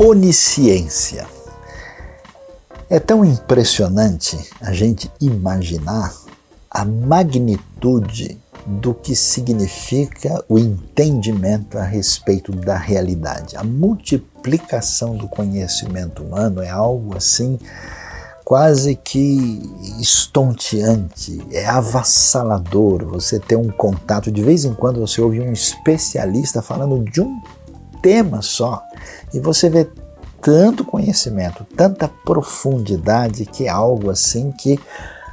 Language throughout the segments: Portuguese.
Onisciência. É tão impressionante a gente imaginar a magnitude do que significa o entendimento a respeito da realidade. A multiplicação do conhecimento humano é algo assim quase que estonteante, é avassalador. Você ter um contato, de vez em quando você ouve um especialista falando de um tema só e você vê tanto conhecimento, tanta profundidade, que é algo assim que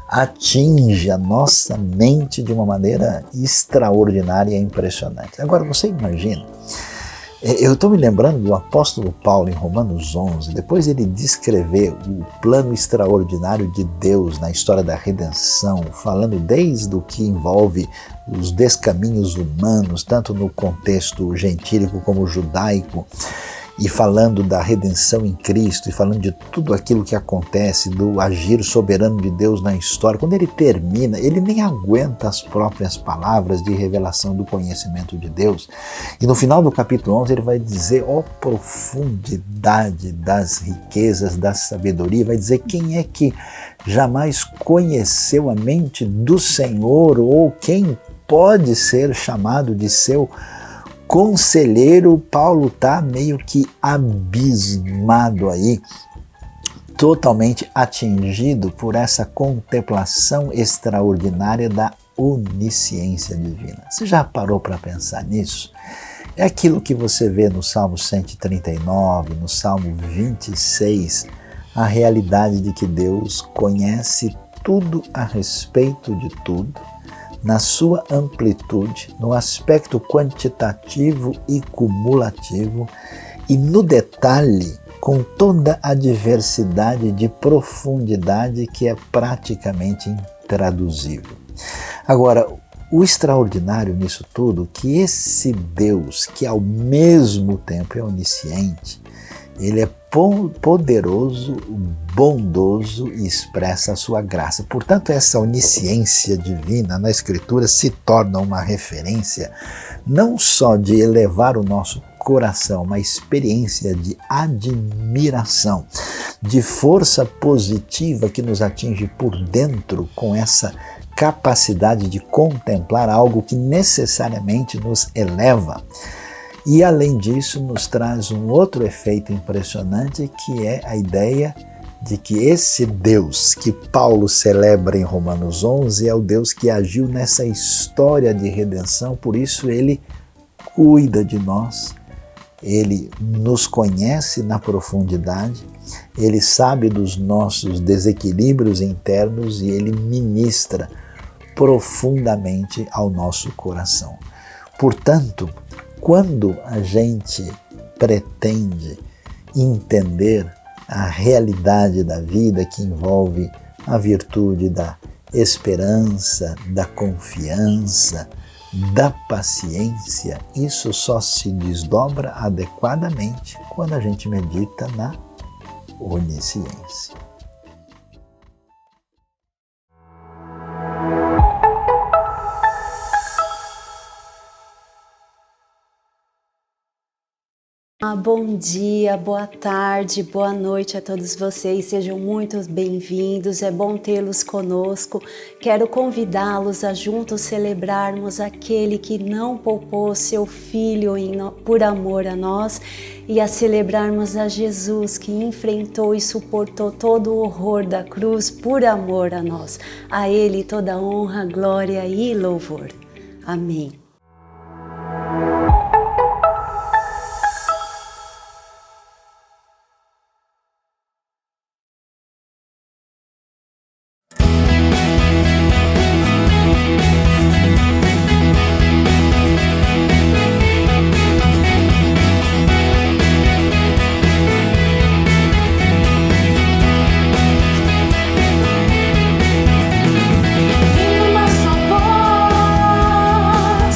atinge a nossa mente de uma maneira extraordinária e impressionante. Agora você imagina, eu estou me lembrando do apóstolo Paulo em Romanos 11, depois ele descrever o plano extraordinário de Deus na história da redenção, falando desde o que envolve os descaminhos humanos, tanto no contexto gentílico como judaico, e falando da redenção em Cristo, e falando de tudo aquilo que acontece, do agir soberano de Deus na história. Quando ele termina, ele nem aguenta as próprias palavras de revelação do conhecimento de Deus. E no final do capítulo 11 ele vai dizer, ó profundidade das riquezas, da sabedoria, vai dizer quem é que jamais conheceu a mente do Senhor, ou quem pode ser chamado de seu conselheiro. Paulo está meio que abismado aí, totalmente atingido por essa contemplação extraordinária da onisciência divina. Você já parou para pensar nisso? É aquilo que você vê no Salmo 139, no Salmo 26, a realidade de que Deus conhece tudo a respeito de tudo, na sua amplitude, no aspecto quantitativo e cumulativo, e no detalhe, com toda a diversidade de profundidade que é praticamente intraduzível. Agora, o extraordinário nisso tudo, que esse Deus, que ao mesmo tempo é onisciente, ele é poderoso, bondoso e expressa a sua graça. Portanto, essa onisciência divina na Escritura se torna uma referência não só de elevar o nosso coração, uma experiência de admiração, de força positiva que nos atinge por dentro com essa capacidade de contemplar algo que necessariamente nos eleva. E, além disso, nos traz um outro efeito impressionante, que é a ideia de que esse Deus que Paulo celebra em Romanos 11 é o Deus que agiu nessa história de redenção, por isso ele cuida de nós, ele nos conhece na profundidade, ele sabe dos nossos desequilíbrios internos e ele ministra profundamente ao nosso coração. Portanto, quando a gente pretende entender a realidade da vida que envolve a virtude da esperança, da confiança, da paciência, isso só se desdobra adequadamente quando a gente medita na onisciência. Bom dia, boa tarde, boa noite a todos vocês, sejam muito bem-vindos, é bom tê-los conosco. Quero convidá-los a juntos celebrarmos aquele que não poupou seu Filho por amor a nós e a celebrarmos a Jesus que enfrentou e suportou todo o horror da cruz por amor a nós. A Ele toda honra, glória e louvor. Amém. Uma só voz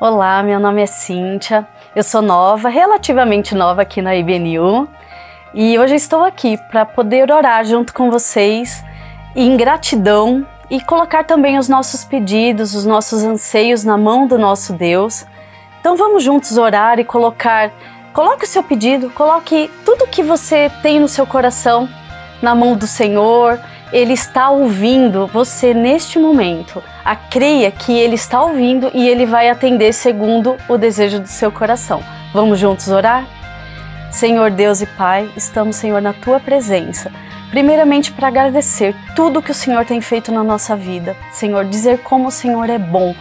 Olá, meu nome é Cíntia, eu sou nova, relativamente nova aqui na IBNU e hoje estou aqui para poder orar junto com vocês em gratidão e colocar também os nossos pedidos, os nossos anseios na mão do nosso Deus. Então vamos juntos orar e coloque o seu pedido, coloque tudo que você tem no seu coração na mão do Senhor. Ele está ouvindo você neste momento. Creia que Ele está ouvindo e Ele vai atender segundo o desejo do seu coração. Vamos juntos orar? Senhor Deus e Pai, estamos, Senhor, na Tua presença. Primeiramente para agradecer tudo que o Senhor tem feito na nossa vida. Senhor, dizer como o Senhor é bom,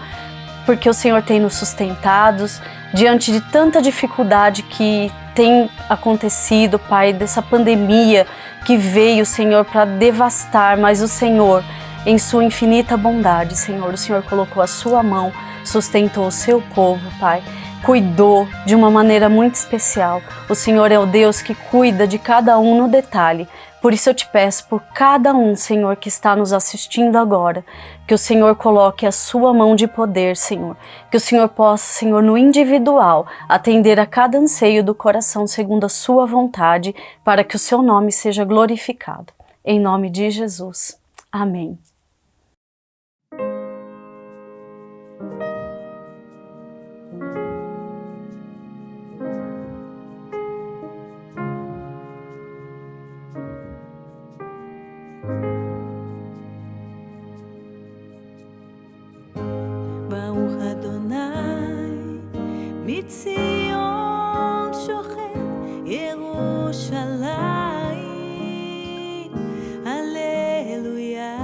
porque o Senhor tem nos sustentados diante de tanta dificuldade que tem acontecido, Pai, dessa pandemia que veio, Senhor, para devastar, mas o Senhor, em sua infinita bondade, Senhor, o Senhor colocou a sua mão, sustentou o seu povo, Pai, cuidou de uma maneira muito especial. O Senhor é o Deus que cuida de cada um no detalhe. Por isso eu te peço por cada um, Senhor, que está nos assistindo agora, que o Senhor coloque a sua mão de poder, Senhor. Que o Senhor possa, Senhor, no individual, atender a cada anseio do coração segundo a sua vontade, para que o seu nome seja glorificado. Em nome de Jesus. Amém. מציון שוכן ירושלים, הללויה.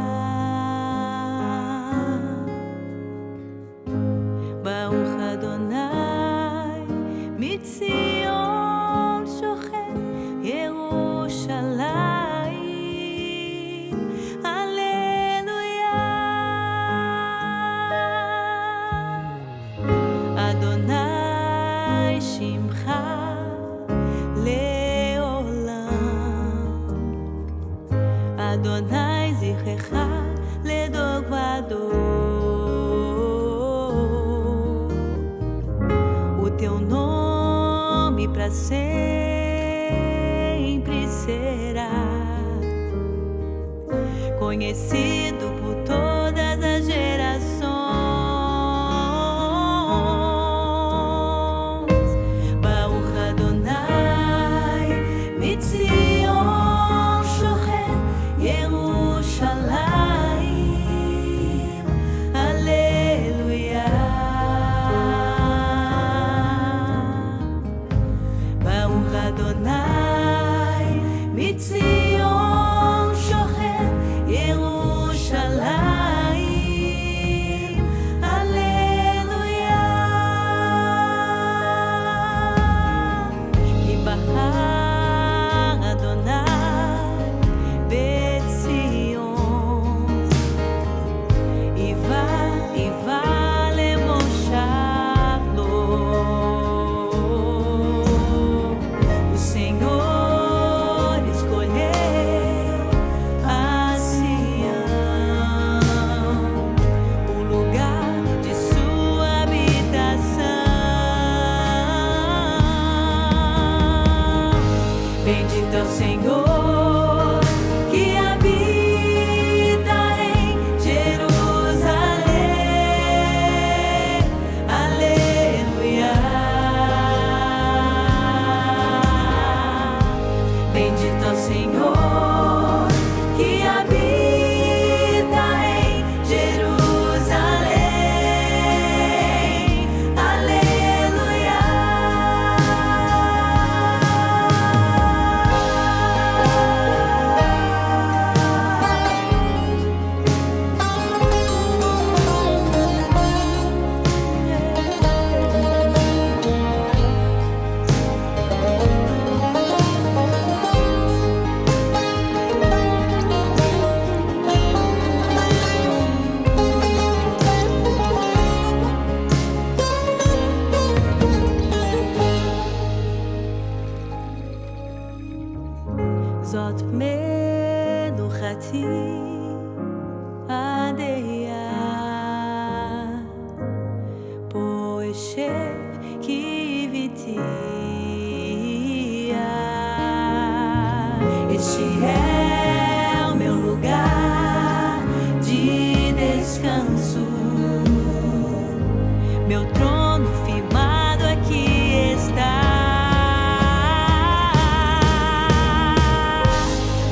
ברוך אדוני, מציון שוכן ירושלים, הללויה. אדוני שמך לעולם, אדוני זכרך לדור ודור, o teu nome para sempre será conhecido por todas as gerações. Bendito é o Senhor que habita em Jerusalém. Aleluia. Bendito é o Senhor que habita em Jerusalém. Aleluia. זאת מנוחתי עד היה פה אשב Este é o meu lugar de descanso. Meu trono firmado aqui está.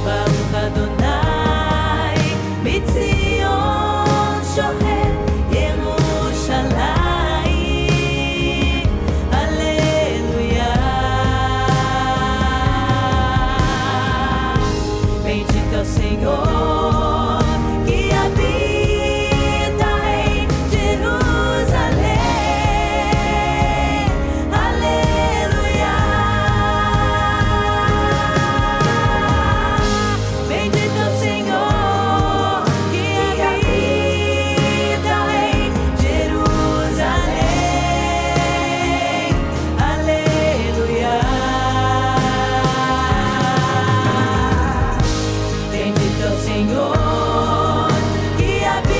Baruch Adonai, Mitzion Shoher Yerushalayim. Aleluia. Bendito é o Senhor que habita em Jerusalém. Aleluia. Bendito é o Senhor que habita em Jerusalém. Aleluia. Bendito é o Senhor que habita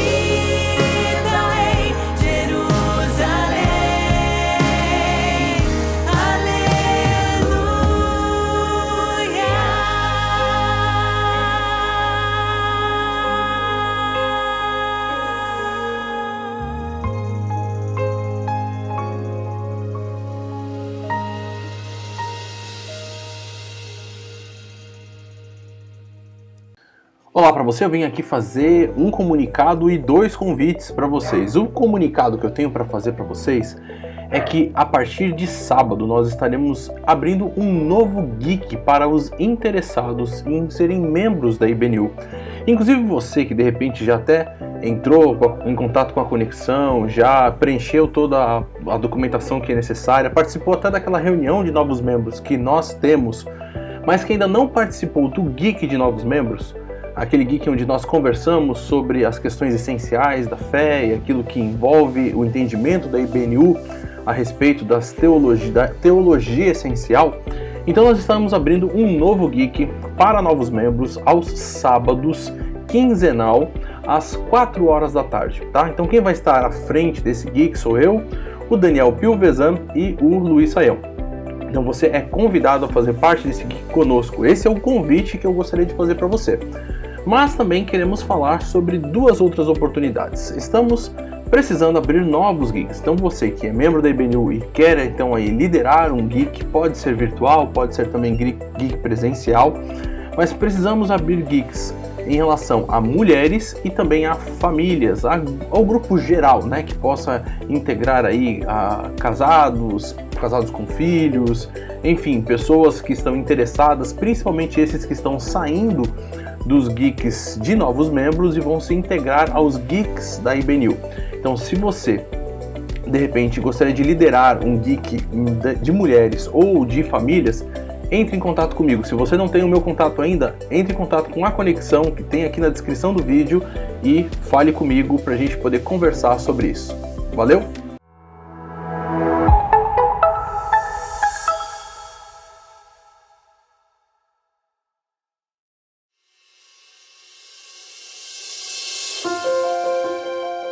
em Jerusalém. Olá para você, eu vim aqui fazer um comunicado e 2 convites para vocês. O comunicado que eu tenho para fazer para vocês é que a partir de sábado nós estaremos abrindo um novo Geek para os interessados em serem membros da IBNU. Inclusive você que de repente já até entrou em contato com a conexão, já preencheu toda a documentação que é necessária, participou até daquela reunião de novos membros que nós temos, mas que ainda não participou do Geek de novos membros, aquele Geek onde nós conversamos sobre as questões essenciais da fé e aquilo que envolve o entendimento da IBNU a respeito da teologia essencial. Então nós estamos abrindo um novo Geek para novos membros aos sábados, quinzenal, às 4 horas da tarde, tá? Então quem vai estar à frente desse Geek sou eu, o Daniel Pilvezan e o Luiz Saião. Então você é convidado a fazer parte desse Geek conosco. Esse é o convite que eu gostaria de fazer para você. Mas também queremos falar sobre 2 outras oportunidades. Estamos precisando abrir novos Geeks. Então você que é membro da IBNU e quer então aí liderar um Geek, pode ser virtual, pode ser também Geek presencial, mas precisamos abrir Geeks em relação a mulheres e também a famílias, ao grupo geral, né, que possa integrar aí casados com filhos, enfim, pessoas que estão interessadas, principalmente esses que estão saindo dos Geeks de novos membros e vão se integrar aos Geeks da IBNU. Então, se você de repente gostaria de liderar um Geek de mulheres ou de famílias, entre em contato comigo. Se você não tem o meu contato ainda, entre em contato com a conexão que tem aqui na descrição do vídeo e fale comigo para a gente poder conversar sobre isso. Valeu?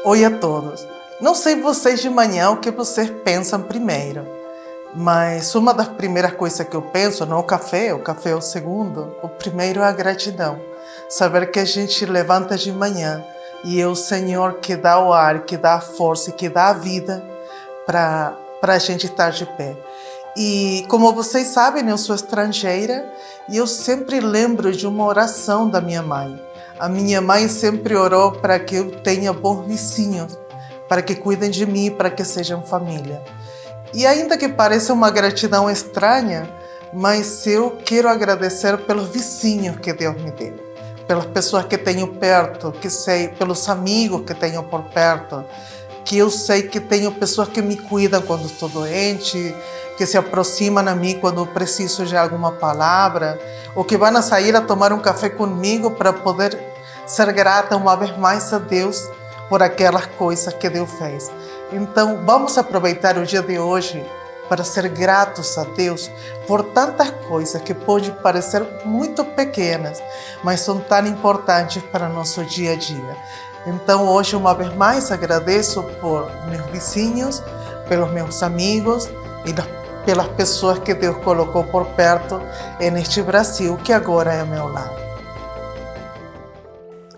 Oi a todos. Não sei vocês de manhã o que vocês pensam primeiro, mas uma das primeiras coisas que eu penso não é o café é o segundo. O primeiro é a gratidão. Saber que a gente levanta de manhã e é o Senhor que dá o ar, que dá a força e que dá a vida para a gente estar de pé. E como vocês sabem, eu sou estrangeira e eu sempre lembro de uma oração da minha mãe. A minha mãe sempre orou para que eu tenha bons vizinhos, para que cuidem de mim, para que sejam família. E ainda que pareça uma gratidão estranha, mas eu quero agradecer pelos vizinhos que Deus me deu, pelas pessoas que tenho perto, que sei, pelos amigos que tenho por perto, que eu sei que tenho pessoas que me cuidam quando estou doente, que se aproximam a mim quando eu preciso de alguma palavra, ou que vão sair a tomar um café comigo para poder ser grata uma vez mais a Deus por aquelas coisas que Deus fez. Então, vamos aproveitar o dia de hoje para ser gratos a Deus por tantas coisas que podem parecer muito pequenas, mas são tão importantes para o nosso dia a dia. Então, hoje, uma vez mais, agradeço por meus vizinhos, pelos meus amigos e pelas pessoas que Deus colocou por perto neste Brasil, que agora é meu lar.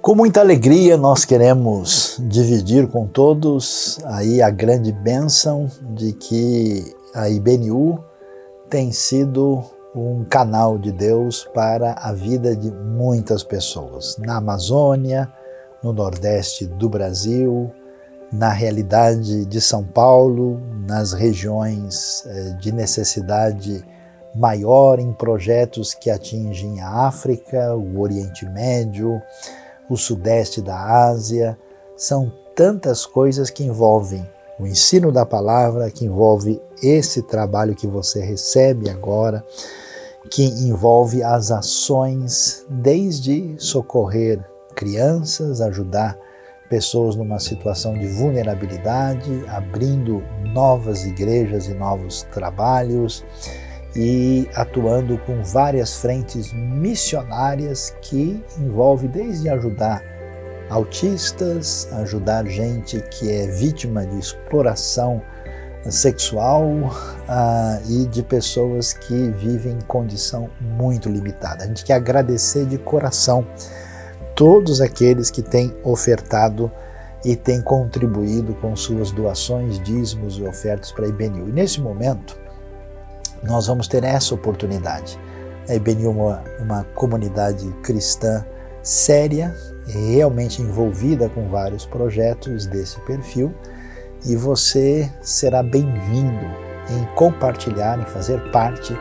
Com muita alegria nós queremos dividir com todos aí a grande bênção de que a IBNU tem sido um canal de Deus para a vida de muitas pessoas, na Amazônia, no Nordeste do Brasil, na realidade de São Paulo, nas regiões de necessidade maior, em projetos que atingem a África, o Oriente Médio, o Sudeste da Ásia. São tantas coisas que envolvem o ensino da palavra, que envolve esse trabalho que você recebe agora, que envolve as ações desde socorrer crianças, ajudar pessoas numa situação de vulnerabilidade, abrindo novas igrejas e novos trabalhos e atuando com várias frentes missionárias que envolve desde ajudar autistas, ajudar gente que é vítima de exploração sexual e de pessoas que vivem em condição muito limitada. A gente quer agradecer de coração todos aqueles que têm ofertado e têm contribuído com suas doações, dízimos e ofertas para a IBNU. E nesse momento, nós vamos ter essa oportunidade. A IBNU é uma comunidade cristã séria, realmente envolvida com vários projetos desse perfil, e você será bem-vindo em compartilhar, em fazer parte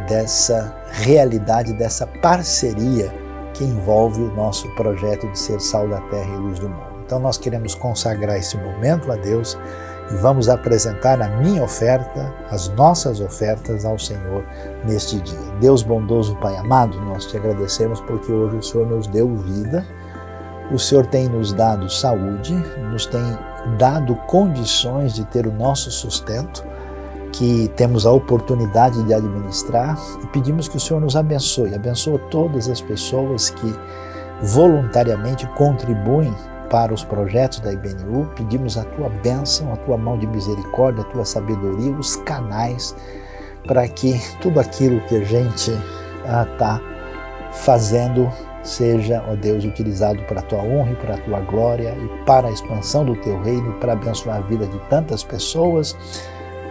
dessa realidade, dessa parceria que envolve o nosso projeto de ser sal da terra e luz do mundo. Então nós queremos consagrar esse momento a Deus e vamos apresentar a minha oferta, as nossas ofertas ao Senhor neste dia. Deus bondoso, Pai amado, nós te agradecemos porque hoje o Senhor nos deu vida, o Senhor tem nos dado saúde, nos tem dado condições de ter o nosso sustento, que temos a oportunidade de administrar, e pedimos que o Senhor nos abençoe todas as pessoas que voluntariamente contribuem para os projetos da IBNU. Pedimos a tua bênção, a tua mão de misericórdia, a tua sabedoria, os canais, para que tudo aquilo que a gente está fazendo seja, ó Deus, utilizado para a tua honra e para a tua glória e para a expansão do teu reino, para abençoar a vida de tantas pessoas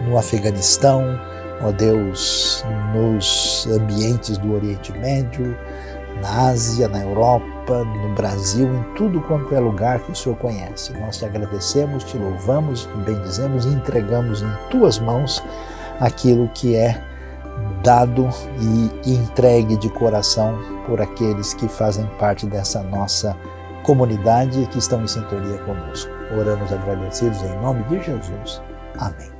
no Afeganistão, ó Deus, nos ambientes do Oriente Médio, na Ásia, na Europa, no Brasil, em tudo quanto é lugar que o Senhor conhece. Nós te agradecemos, te louvamos, te bendizemos e entregamos em tuas mãos aquilo que é dado e entregue de coração por aqueles que fazem parte dessa nossa comunidade e que estão em sintonia conosco. Oramos agradecidos em nome de Jesus. Amém.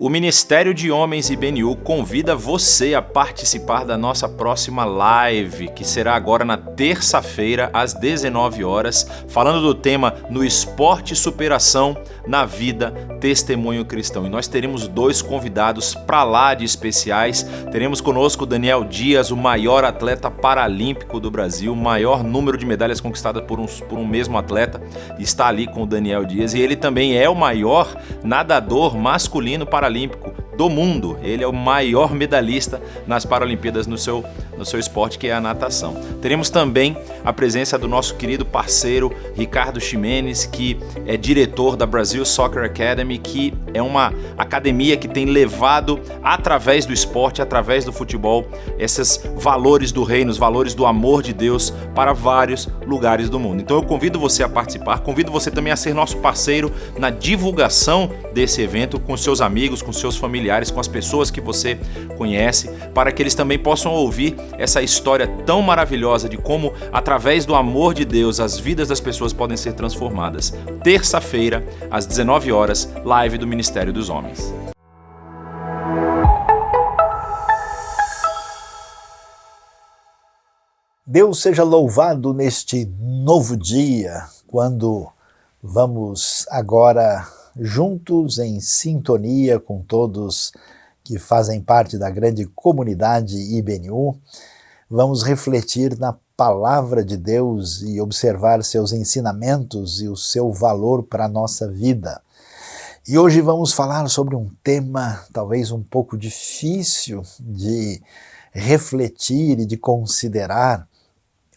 O Ministério de Homens IBNU convida você a participar da nossa próxima live, que será agora na terça-feira, às 19 horas, falando do tema No Esporte Superação, na Vida, Testemunho Cristão. E nós teremos 2 convidados para lá de especiais. Teremos conosco o Daniel Dias, o maior atleta paralímpico do Brasil, o maior número de medalhas conquistadas por um mesmo atleta, está ali com o Daniel Dias. E ele também é o maior nadador masculino paralímpico do mundo. Ele é o maior medalhista nas Paralimpíadas no seu esporte, que é a natação. Teremos também a presença do nosso querido parceiro Ricardo Ximenes, que é diretor da Brazil Soccer Academy, que é uma academia que tem levado, através do esporte, através do futebol, esses valores do reino, os valores do amor de Deus para vários lugares do mundo. Então eu convido você a participar, convido você também a ser nosso parceiro na divulgação desse evento com seus amigos, com seus familiares, com as pessoas que você conhece, para que eles também possam ouvir essa história tão maravilhosa de como, através do amor de Deus, as vidas das pessoas podem ser transformadas. Terça-feira, às 19 horas, live do Ministério dos Homens. Deus seja louvado neste novo dia, quando vamos agora juntos em sintonia com todos que fazem parte da grande comunidade IBNU, vamos refletir na palavra de Deus e observar seus ensinamentos e o seu valor para a nossa vida. E hoje vamos falar sobre um tema talvez um pouco difícil de refletir e de considerar: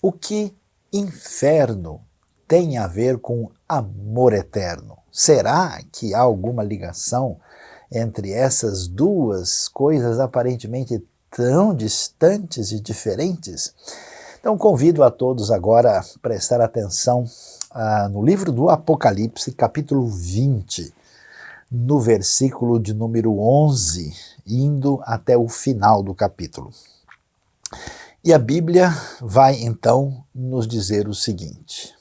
o que inferno tem a ver com amor eterno? Será que há alguma ligação entre essas duas coisas aparentemente tão distantes e diferentes? Então convido a todos agora a prestar atenção no livro do Apocalipse, capítulo 20, no versículo de número 11, indo até o final do capítulo. E a Bíblia vai então nos dizer o seguinte: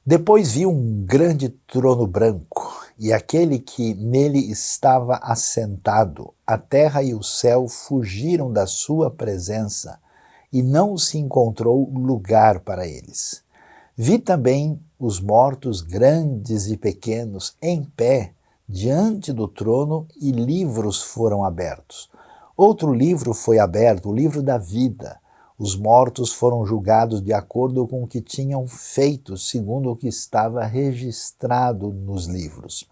depois vi um grande trono branco, e aquele que nele estava assentado. A terra e o céu fugiram da sua presença, e não se encontrou lugar para eles. Vi também os mortos, grandes e pequenos, em pé, diante do trono, e livros foram abertos. Outro livro foi aberto, o livro da vida. Os mortos foram julgados de acordo com o que tinham feito, segundo o que estava registrado nos livros.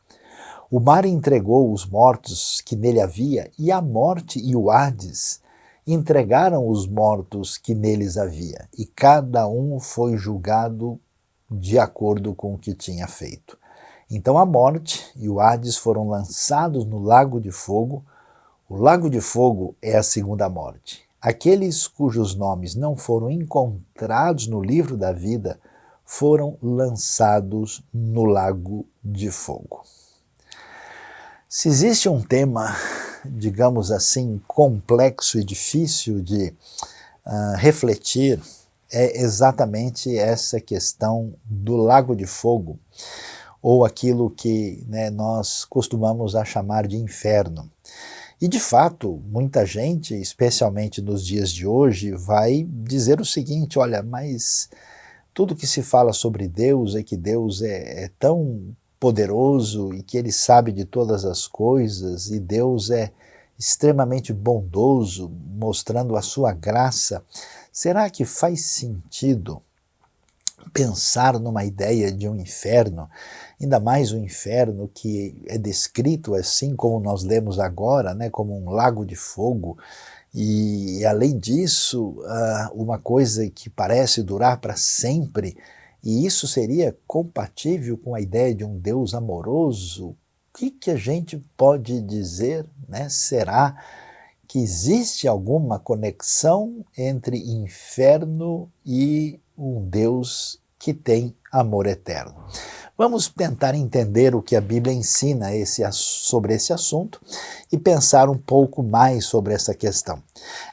O mar entregou os mortos que nele havia, e a morte e o Hades entregaram os mortos que neles havia, e cada um foi julgado de acordo com o que tinha feito. Então a morte e o Hades foram lançados no lago de fogo. O lago de fogo é a segunda morte. Aqueles cujos nomes não foram encontrados no livro da vida foram lançados no lago de fogo. Se existe um tema, digamos assim, complexo e difícil de refletir, é exatamente essa questão do lago de fogo, ou aquilo que nós costumamos a chamar de inferno. E de fato, muita gente, especialmente nos dias de hoje, vai dizer o seguinte: olha, mas tudo que se fala sobre Deus é que Deus é tão poderoso e que Ele sabe de todas as coisas, e Deus é extremamente bondoso, mostrando a sua graça. Será que faz sentido pensar numa ideia de um inferno, ainda mais um inferno que é descrito assim como nós lemos agora, como um lago de fogo, e além disso, uma coisa que parece durar para sempre, e isso seria compatível com a ideia de um Deus amoroso? O que a gente pode dizer? Será que existe alguma conexão entre inferno e um Deus que tem amor eterno? Vamos tentar entender o que a Bíblia ensina sobre esse assunto e pensar um pouco mais sobre essa questão.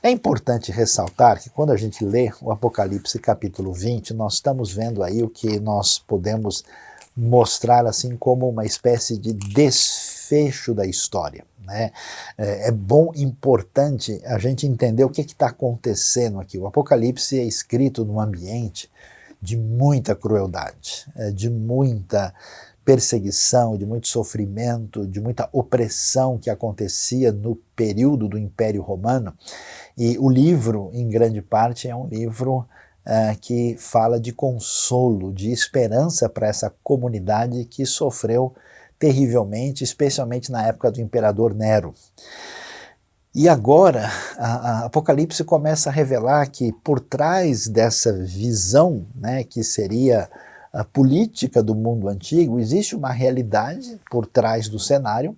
É importante ressaltar que quando a gente lê o Apocalipse capítulo 20, nós estamos vendo aí o que nós podemos mostrar assim como uma espécie de desfecho da história. É bom, importante a gente entender o que está acontecendo aqui. O Apocalipse é escrito num ambiente de muita crueldade, de muita perseguição, de muito sofrimento, de muita opressão que acontecia no período do Império Romano. E o livro, em grande parte, é um livro que fala de consolo, de esperança para essa comunidade que sofreu terrivelmente, especialmente na época do imperador Nero. E agora, a Apocalipse começa a revelar que por trás dessa visão, que seria a política do mundo antigo, existe uma realidade por trás do cenário,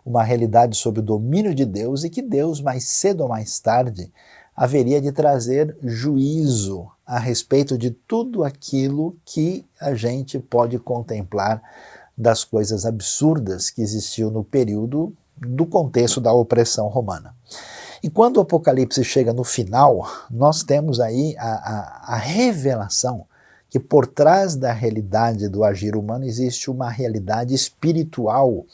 uma realidade sob o domínio de Deus, e que Deus, mais cedo ou mais tarde, haveria de trazer juízo a respeito de tudo aquilo que a gente pode contemplar das coisas absurdas que existiam no período do contexto da opressão romana. E quando o Apocalipse chega no final, nós temos aí a revelação que por trás da realidade do agir humano existe uma realidade espiritual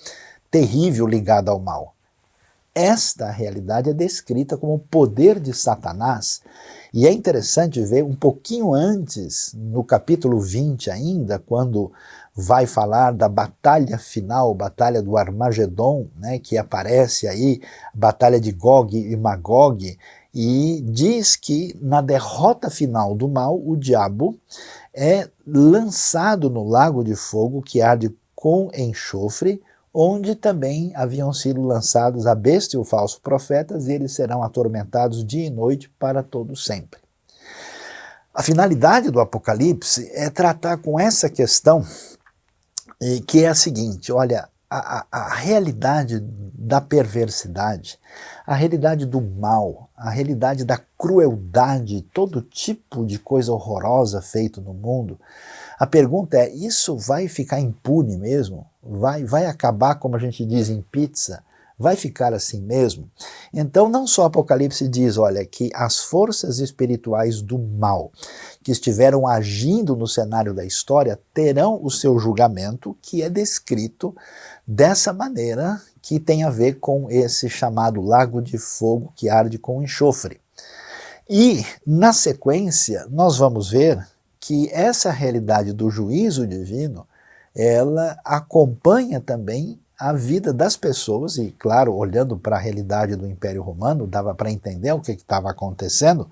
terrível ligada ao mal. Esta realidade é descrita como o poder de Satanás, e é interessante ver um pouquinho antes, no capítulo 20 ainda, quando vai falar da batalha final, batalha do Armagedon, que aparece aí, batalha de Gog e Magog, e diz que na derrota final do mal, o diabo é lançado no lago de fogo que arde com enxofre, onde também haviam sido lançados a besta e o falso profetas, e eles serão atormentados dia e noite para todo sempre. A finalidade do Apocalipse é tratar com essa questão, que é a seguinte: olha, a realidade da perversidade, a realidade do mal, a realidade da crueldade, todo tipo de coisa horrorosa feito no mundo. A pergunta é, isso vai ficar impune mesmo? Vai acabar, como a gente diz em pizza? Vai ficar assim mesmo? Então não só Apocalipse diz, olha, que as forças espirituais do mal que estiveram agindo no cenário da história terão o seu julgamento, que é descrito dessa maneira, que tem a ver com esse chamado lago de fogo que arde com enxofre. E, na sequência, nós vamos ver que essa realidade do juízo divino, ela acompanha também a vida das pessoas, e claro, olhando para a realidade do Império Romano, dava para entender o que estava acontecendo,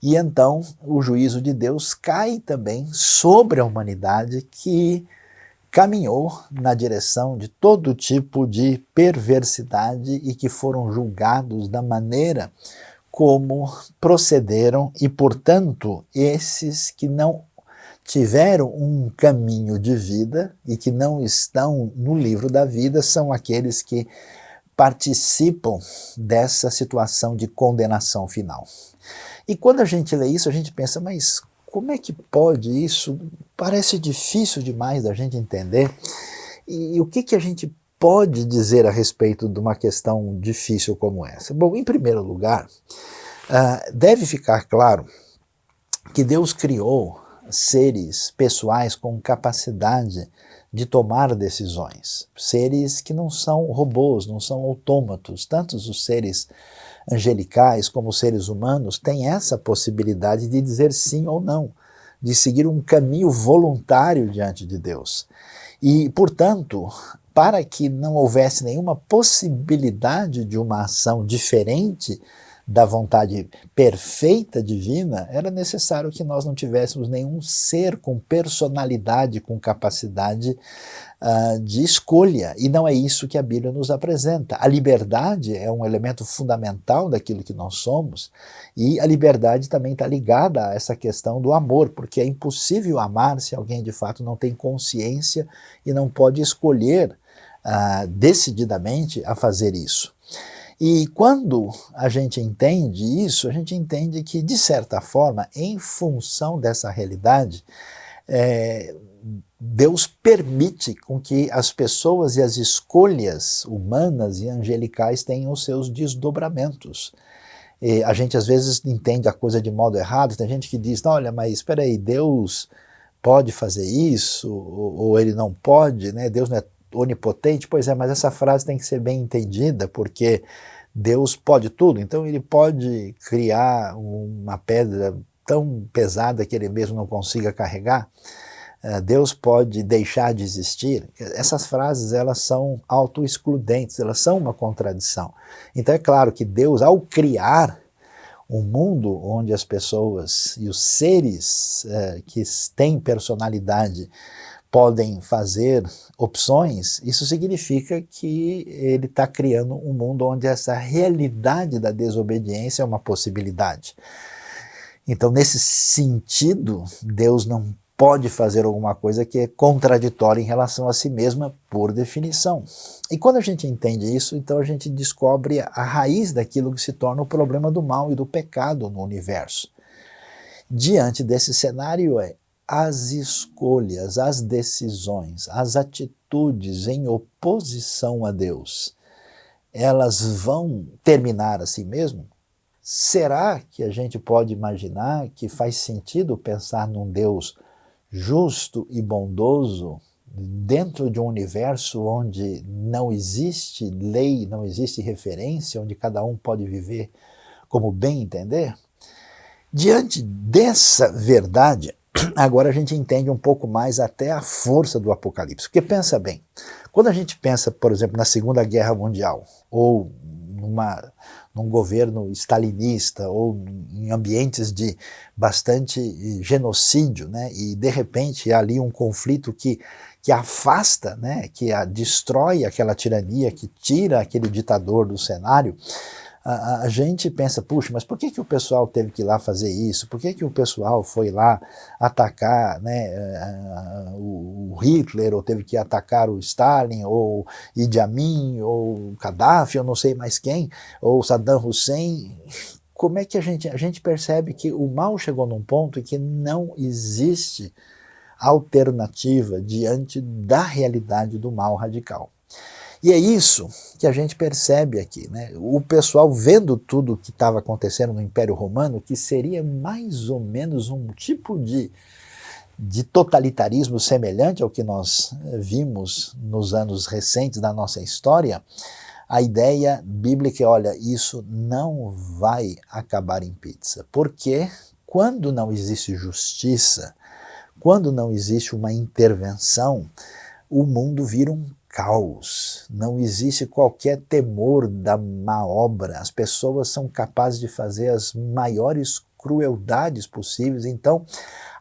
e então o juízo de Deus cai também sobre a humanidade que caminhou na direção de todo tipo de perversidade e que foram julgados da maneira como procederam, e portanto esses que não tiveram um caminho de vida e que não estão no livro da vida são aqueles que participam dessa situação de condenação final. E quando a gente lê isso, a gente pensa, mas como é que pode isso? Parece difícil demais da gente entender. E o que a gente pode dizer a respeito de uma questão difícil como essa? Bom, em primeiro lugar, deve ficar claro que Deus criou seres pessoais com capacidade de tomar decisões, seres que não são robôs, não são autômatos. Tanto os seres angelicais como os seres humanos têm essa possibilidade de dizer sim ou não, de seguir um caminho voluntário diante de Deus. E, portanto, para que não houvesse nenhuma possibilidade de uma ação diferente da vontade perfeita divina, era necessário que nós não tivéssemos nenhum ser com personalidade, com capacidade de escolha, e não é isso que a Bíblia nos apresenta. A liberdade é um elemento fundamental daquilo que nós somos, e a liberdade também está ligada a essa questão do amor, porque é impossível amar se alguém de fato não tem consciência e não pode escolher decididamente a fazer isso. E quando a gente entende isso, a gente entende que, de certa forma, em função dessa realidade, Deus permite com que as pessoas e as escolhas humanas e angelicais tenham os seus desdobramentos. E a gente às vezes entende a coisa de modo errado, tem gente que diz, não, olha, mas espera aí, Deus pode fazer isso, ou ele não pode, né? Deus não é onipotente. Pois é, mas essa frase tem que ser bem entendida, porque Deus pode tudo, então ele pode criar uma pedra tão pesada que ele mesmo não consiga carregar. Deus pode deixar de existir. Essas frases, elas são autoexcludentes, elas são uma contradição. Então é claro que Deus, ao criar um mundo onde as pessoas e os seres que têm personalidade podem fazer opções, isso significa que ele está criando um mundo onde essa realidade da desobediência é uma possibilidade. Então, nesse sentido, Deus não pode fazer alguma coisa que é contraditória em relação a si mesma, por definição. E quando a gente entende isso, então a gente descobre a raiz daquilo que se torna o problema do mal e do pecado no universo. Diante desse cenário as escolhas, as decisões, as atitudes em oposição a Deus, elas vão terminar assim mesmo? Será que a gente pode imaginar que faz sentido pensar num Deus justo e bondoso dentro de um universo onde não existe lei, não existe referência, onde cada um pode viver como bem entender? Diante dessa verdade, agora a gente entende um pouco mais até a força do Apocalipse. Porque pensa bem, quando a gente pensa, por exemplo, na Segunda Guerra Mundial, ou num governo stalinista ou em ambientes de bastante genocídio, né? E de repente há ali um conflito que afasta, né? Que destrói aquela tirania, que tira aquele ditador do cenário. A gente pensa, puxa, mas por que o pessoal teve que ir lá fazer isso? Por que o pessoal foi lá atacar, né, o Hitler, ou teve que atacar o Stalin, ou Idi Amin, ou Gaddafi, ou não sei mais quem, ou Saddam Hussein? Como é que a gente percebe que o mal chegou num ponto em que não existe alternativa diante da realidade do mal radical? E é isso que a gente percebe aqui, né? O pessoal vendo tudo o que estava acontecendo no Império Romano, que seria mais ou menos um tipo de totalitarismo semelhante ao que nós vimos nos anos recentes da nossa história, a ideia bíblica é, olha, isso não vai acabar em pizza, porque quando não existe justiça, quando não existe uma intervenção, o mundo vira um caos, não existe qualquer temor da má obra, as pessoas são capazes de fazer as maiores crueldades possíveis. Então,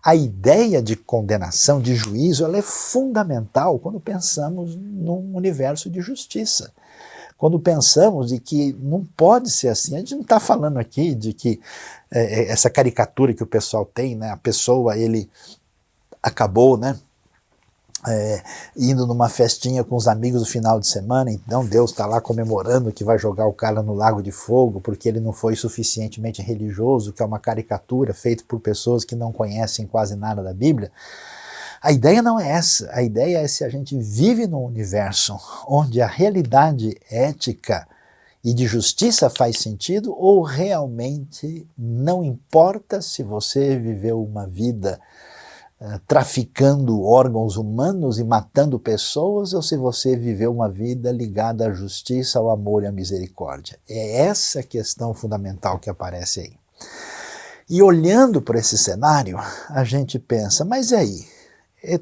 a ideia de condenação, de juízo, ela é fundamental quando pensamos num universo de justiça. Quando pensamos de que não pode ser assim, a gente não está falando aqui de que essa caricatura que o pessoal tem, né, a pessoa, ele acabou, né, indo numa festinha com os amigos no final de semana, então Deus está lá comemorando que vai jogar o cara no lago de fogo porque ele não foi suficientemente religioso, que é uma caricatura feita por pessoas que não conhecem quase nada da Bíblia. A ideia não é essa, a ideia é se a gente vive num universo onde a realidade ética e de justiça faz sentido, ou realmente não importa se você viveu uma vida traficando órgãos humanos e matando pessoas, ou se você viveu uma vida ligada à justiça, ao amor e à misericórdia. É essa questão fundamental que aparece aí. E olhando para esse cenário, a gente pensa, mas e aí?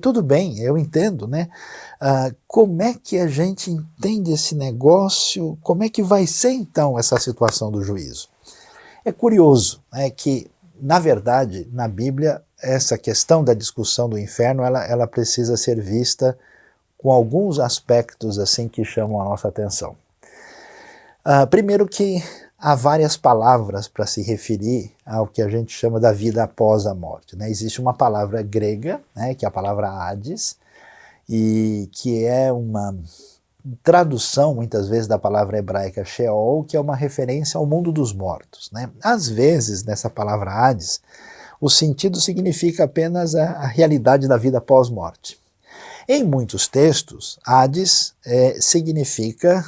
Tudo bem, eu entendo, né? Como é que a gente entende esse negócio? Como é que vai ser então essa situação do juízo? É curioso, né, que, na verdade, na Bíblia, essa questão da discussão do inferno, ela precisa ser vista com alguns aspectos assim que chamam a nossa atenção. Primeiro que há várias palavras para se referir ao que a gente chama da vida após a morte, né? Existe uma palavra grega, né, que é a palavra Hades, e que é uma tradução, muitas vezes, da palavra hebraica Sheol, que é uma referência ao mundo dos mortos, né? Às vezes, nessa palavra Hades, o sentido significa apenas a realidade da vida pós-morte. Em muitos textos, Hades significa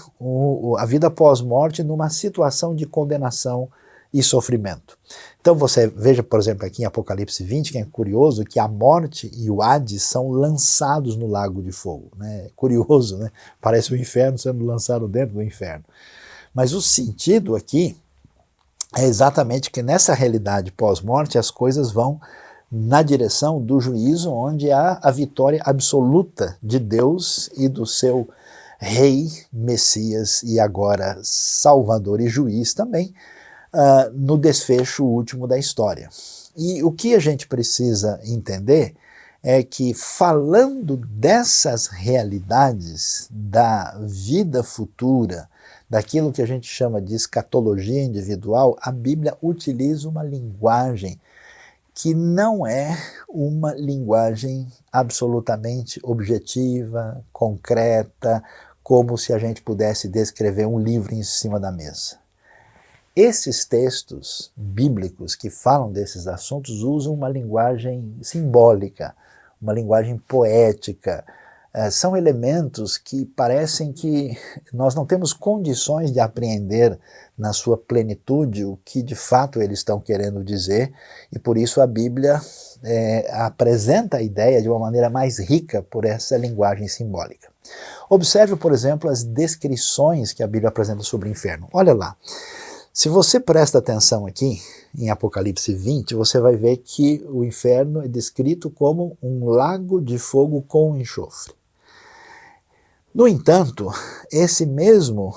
a vida pós-morte numa situação de condenação e sofrimento. Então você veja, por exemplo, aqui em Apocalipse 20, que é curioso, que a morte e o Hades são lançados no lago de fogo, né? Curioso, né? Parece o inferno sendo lançado dentro do inferno. Mas o sentido aqui é exatamente que nessa realidade pós-morte as coisas vão na direção do juízo, onde há a vitória absoluta de Deus e do seu Rei, Messias e agora Salvador e Juiz também, no desfecho último da história. E o que a gente precisa entender é que, falando dessas realidades da vida futura, daquilo que a gente chama de escatologia individual, a Bíblia utiliza uma linguagem que não é uma linguagem absolutamente objetiva, concreta, como se a gente pudesse descrever um livro em cima da mesa. Esses textos bíblicos que falam desses assuntos usam uma linguagem simbólica, uma linguagem poética. São elementos que parecem que nós não temos condições de apreender na sua plenitude o que de fato eles estão querendo dizer, e por isso a Bíblia apresenta a ideia de uma maneira mais rica por essa linguagem simbólica. Observe, por exemplo, as descrições que a Bíblia apresenta sobre o inferno. Olha lá, se você presta atenção aqui em Apocalipse 20, você vai ver que o inferno é descrito como um lago de fogo com enxofre. No entanto, esse mesmo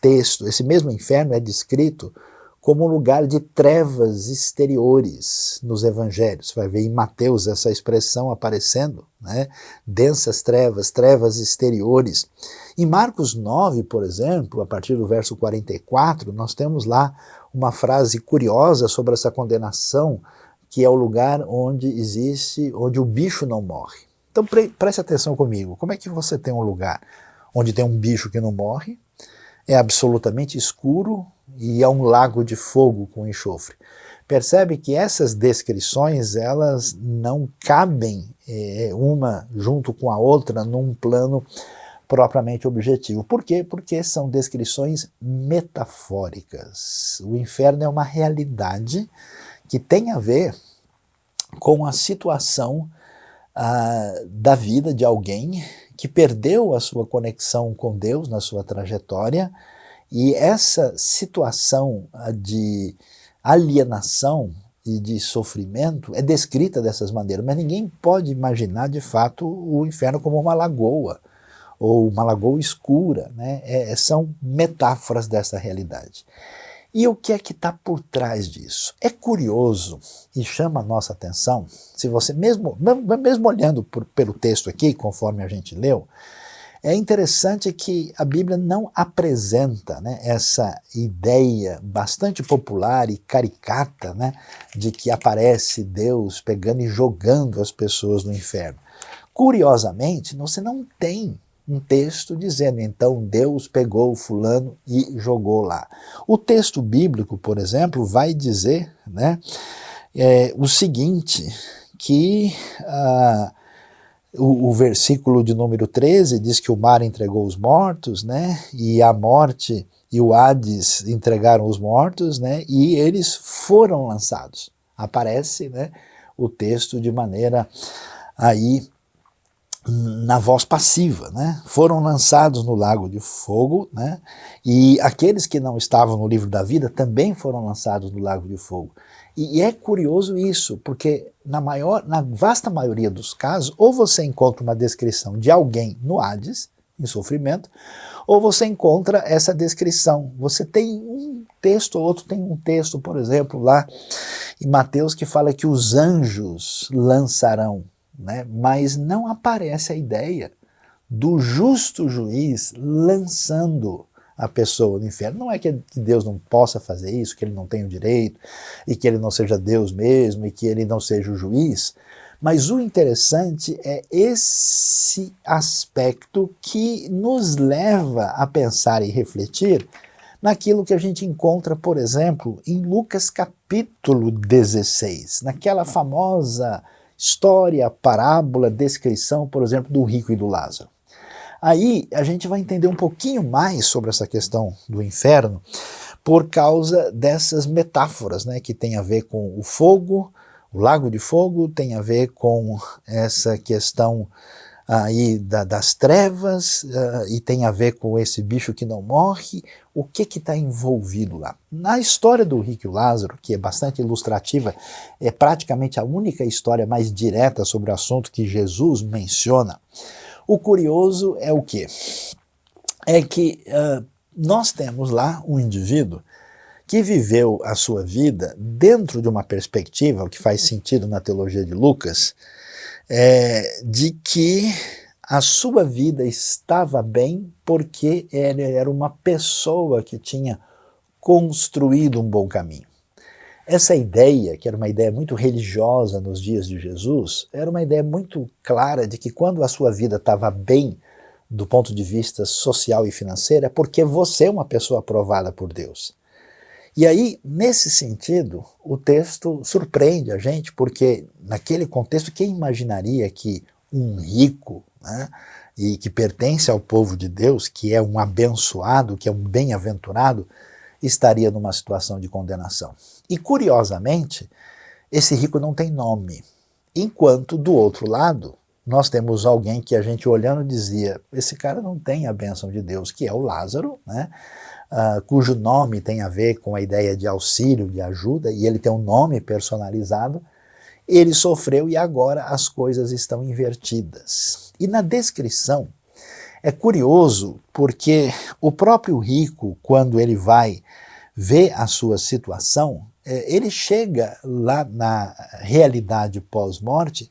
texto, esse mesmo inferno é descrito como um lugar de trevas exteriores nos evangelhos. Você vai ver em Mateus essa expressão aparecendo, né? Densas trevas, trevas exteriores. Em Marcos 9, por exemplo, a partir do verso 44, nós temos lá uma frase curiosa sobre essa condenação, que é o lugar onde o bicho não morre. Então preste atenção comigo, como é que você tem um lugar onde tem um bicho que não morre, é absolutamente escuro e é um lago de fogo com enxofre? Percebe que essas descrições, elas não cabem uma junto com a outra num plano propriamente objetivo. Por quê? Porque são descrições metafóricas. O inferno é uma realidade que tem a ver com a situação da vida de alguém que perdeu a sua conexão com Deus na sua trajetória, e essa situação de alienação e de sofrimento é descrita dessas maneiras, mas ninguém pode imaginar de fato o inferno como uma lagoa, ou uma lagoa escura, né? São metáforas dessa realidade. E o que é que está por trás disso? É curioso e chama a nossa atenção, se você mesmo olhando pelo texto aqui, conforme a gente leu, é interessante que a Bíblia não apresenta, né, essa ideia bastante popular e caricata, né, de que aparece Deus pegando e jogando as pessoas no inferno. Curiosamente, você não tem um texto dizendo, então Deus pegou fulano e jogou lá. O texto bíblico, por exemplo, vai dizer, né, o seguinte, que o versículo de número 13 diz que o mar entregou os mortos, né, e a morte e o Hades entregaram os mortos, né, e eles foram lançados. Aparece, né, o texto de maneira aí na voz passiva, né? Foram lançados no lago de fogo, né? E aqueles que não estavam no livro da vida também foram lançados no lago de fogo. E é curioso isso, porque na vasta maioria dos casos, ou você encontra uma descrição de alguém no Hades, em sofrimento, ou você encontra essa descrição. Você tem um texto, ou outro tem um texto, por exemplo, lá em Mateus, que fala que os anjos lançarão, né? Mas não aparece a ideia do justo juiz lançando a pessoa no inferno. Não é que Deus não possa fazer isso, que ele não tenha o direito, e que ele não seja Deus mesmo, e que ele não seja o juiz, mas o interessante é esse aspecto que nos leva a pensar e refletir naquilo que a gente encontra, por exemplo, em Lucas capítulo 16, naquela famosa história, parábola, descrição, por exemplo, do rico e do Lázaro. Aí a gente vai entender um pouquinho mais sobre essa questão do inferno por causa dessas metáforas, né, que tem a ver com o fogo, o lago de fogo, tem a ver com essa questão aí das trevas, e tem a ver com esse bicho que não morre. O que está envolvido lá? Na história do rico e o Lázaro, que é bastante ilustrativa, é praticamente a única história mais direta sobre o assunto que Jesus menciona. O curioso é o quê? É que nós temos lá um indivíduo que viveu a sua vida dentro de uma perspectiva, o que faz sentido na teologia de Lucas, de que a sua vida estava bem porque ele era uma pessoa que tinha construído um bom caminho. Essa ideia, que era uma ideia muito religiosa nos dias de Jesus, era uma ideia muito clara de que quando a sua vida estava bem do ponto de vista social e financeiro, é porque você é uma pessoa aprovada por Deus. E aí, nesse sentido, o texto surpreende a gente, porque naquele contexto, quem imaginaria que um rico, né, e que pertence ao povo de Deus, que é um abençoado, que é um bem-aventurado, estaria numa situação de condenação? E curiosamente, esse rico não tem nome, enquanto do outro lado, nós temos alguém que a gente olhando dizia, esse cara não tem a bênção de Deus, que é o Lázaro, né? Cujo nome tem a ver com a ideia de auxílio, de ajuda, e ele tem um nome personalizado. Ele sofreu e agora as coisas estão invertidas. E na descrição, É curioso porque o próprio rico, quando ele vai ver a sua situação, ele chega lá na realidade pós-morte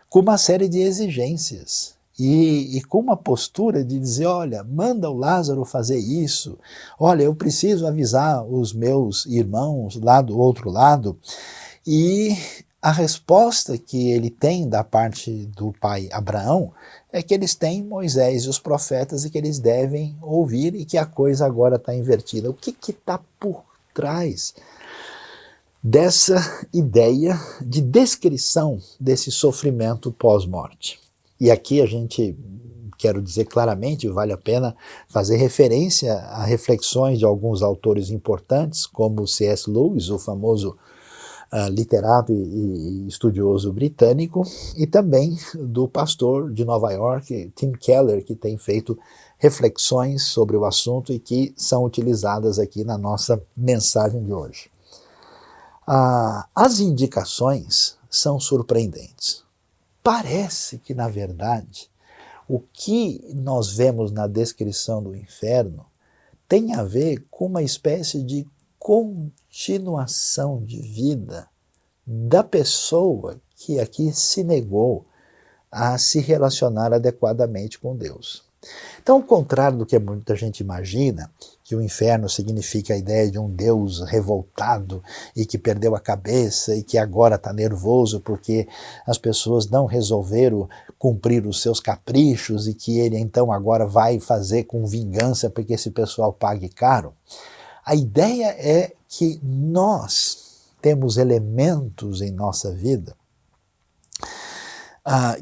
com uma série de exigências e com uma postura de dizer, olha, manda o Lázaro fazer isso, olha, eu preciso avisar os meus irmãos lá do outro lado. E a resposta que ele tem da parte do pai Abraão é que eles têm Moisés e os profetas e que eles devem ouvir e que a coisa agora está invertida. O que está por trás dessa ideia de descrição desse sofrimento pós-morte? E aqui a gente, quero dizer claramente, vale a pena fazer referência a reflexões de alguns autores importantes, como C.S. Lewis, o famoso literato e estudioso britânico, e também do pastor de Nova York, Tim Keller, que tem feito reflexões sobre o assunto e que são utilizadas aqui na nossa mensagem de hoje. As indicações são surpreendentes. Parece que, na verdade, o que nós vemos na descrição do inferno tem a ver com uma espécie de continuação de vida da pessoa que aqui se negou a se relacionar adequadamente com Deus. Então, ao contrário do que muita gente imagina, que o inferno significa a ideia de um Deus revoltado e que perdeu a cabeça e que agora está nervoso porque as pessoas não resolveram cumprir os seus caprichos e que ele então agora vai fazer com vingança porque esse pessoal pague caro. A ideia é que nós temos elementos em nossa vida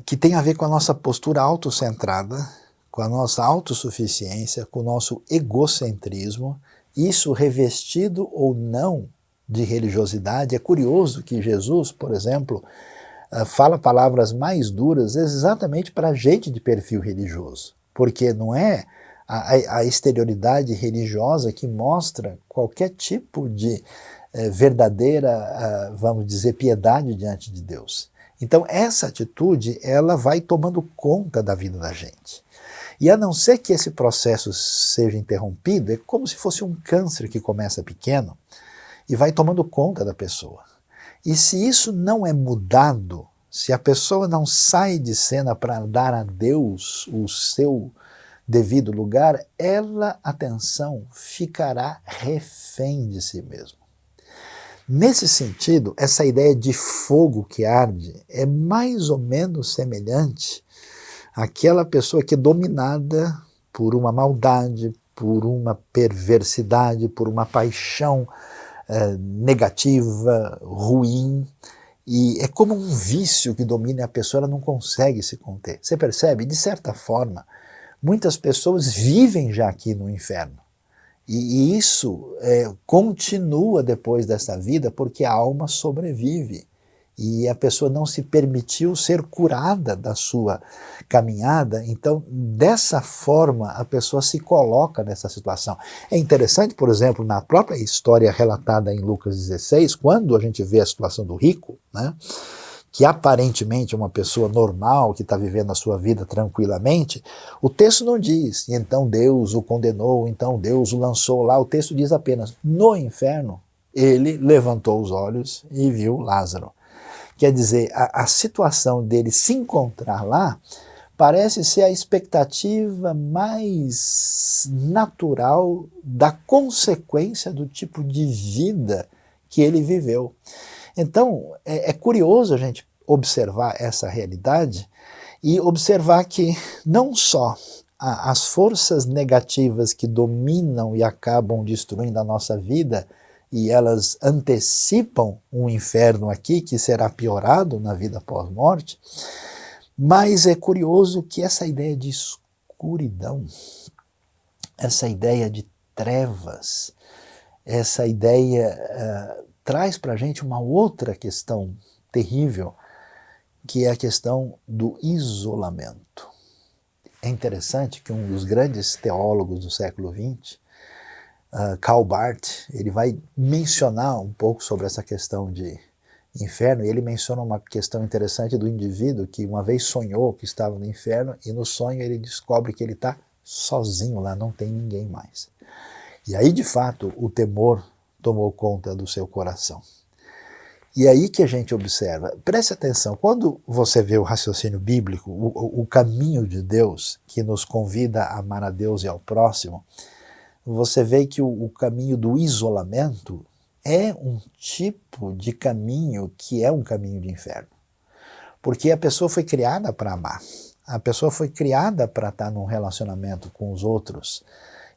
que tem a ver com a nossa postura autocentrada, com a nossa autossuficiência, com o nosso egocentrismo, isso revestido ou não de religiosidade. É curioso que Jesus, por exemplo, fala palavras mais duras exatamente para gente de perfil religioso, porque não é a exterioridade religiosa que mostra qualquer tipo de verdadeira, vamos dizer, piedade diante de Deus. Então essa atitude, ela vai tomando conta da vida da gente. E a não ser que esse processo seja interrompido, é como se fosse um câncer que começa pequeno e vai tomando conta da pessoa. E se isso não é mudado, se a pessoa não sai de cena para dar a Deus o seu devido lugar, ela, atenção, ficará refém de si mesma. Nesse sentido, essa ideia de fogo que arde é mais ou menos semelhante àquela pessoa que é dominada por uma maldade, por uma perversidade, por uma paixão negativa, ruim, e é como um vício que domina a pessoa, ela não consegue se conter. Você percebe? De certa forma, muitas pessoas vivem já aqui no inferno. E isso continua depois dessa vida porque a alma sobrevive. E a pessoa não se permitiu ser curada da sua caminhada. Então, dessa forma, a pessoa se coloca nessa situação. É interessante, por exemplo, na própria história relatada em Lucas 16, quando a gente vê a situação do rico, né, que aparentemente é uma pessoa normal, que está vivendo a sua vida tranquilamente, o texto não diz, e então Deus o condenou, então Deus o lançou lá. O texto diz apenas, no inferno, ele levantou os olhos e viu Lázaro. Quer dizer, a situação dele se encontrar lá parece ser a expectativa mais natural da consequência do tipo de vida que ele viveu. Então, é curioso a gente observar essa realidade e observar que não só as forças negativas que dominam e acabam destruindo a nossa vida, e elas antecipam um inferno aqui que será piorado na vida pós-morte, mas é curioso que essa ideia de escuridão, essa ideia de trevas, essa ideia traz para a gente uma outra questão terrível, que é a questão do isolamento. É interessante que um dos grandes teólogos do século XX, Karl Barth, ele vai mencionar um pouco sobre essa questão de inferno, e ele menciona uma questão interessante do indivíduo que uma vez sonhou que estava no inferno, e no sonho ele descobre que ele está sozinho lá, não tem ninguém mais. E aí, de fato, o temor tomou conta do seu coração. E aí que a gente observa, preste atenção, quando você vê o raciocínio bíblico, o caminho de Deus, que nos convida a amar a Deus e ao próximo, você vê que o caminho do isolamento é um tipo de caminho que é um caminho de inferno. Porque a pessoa foi criada para amar, a pessoa foi criada para estar num relacionamento com os outros.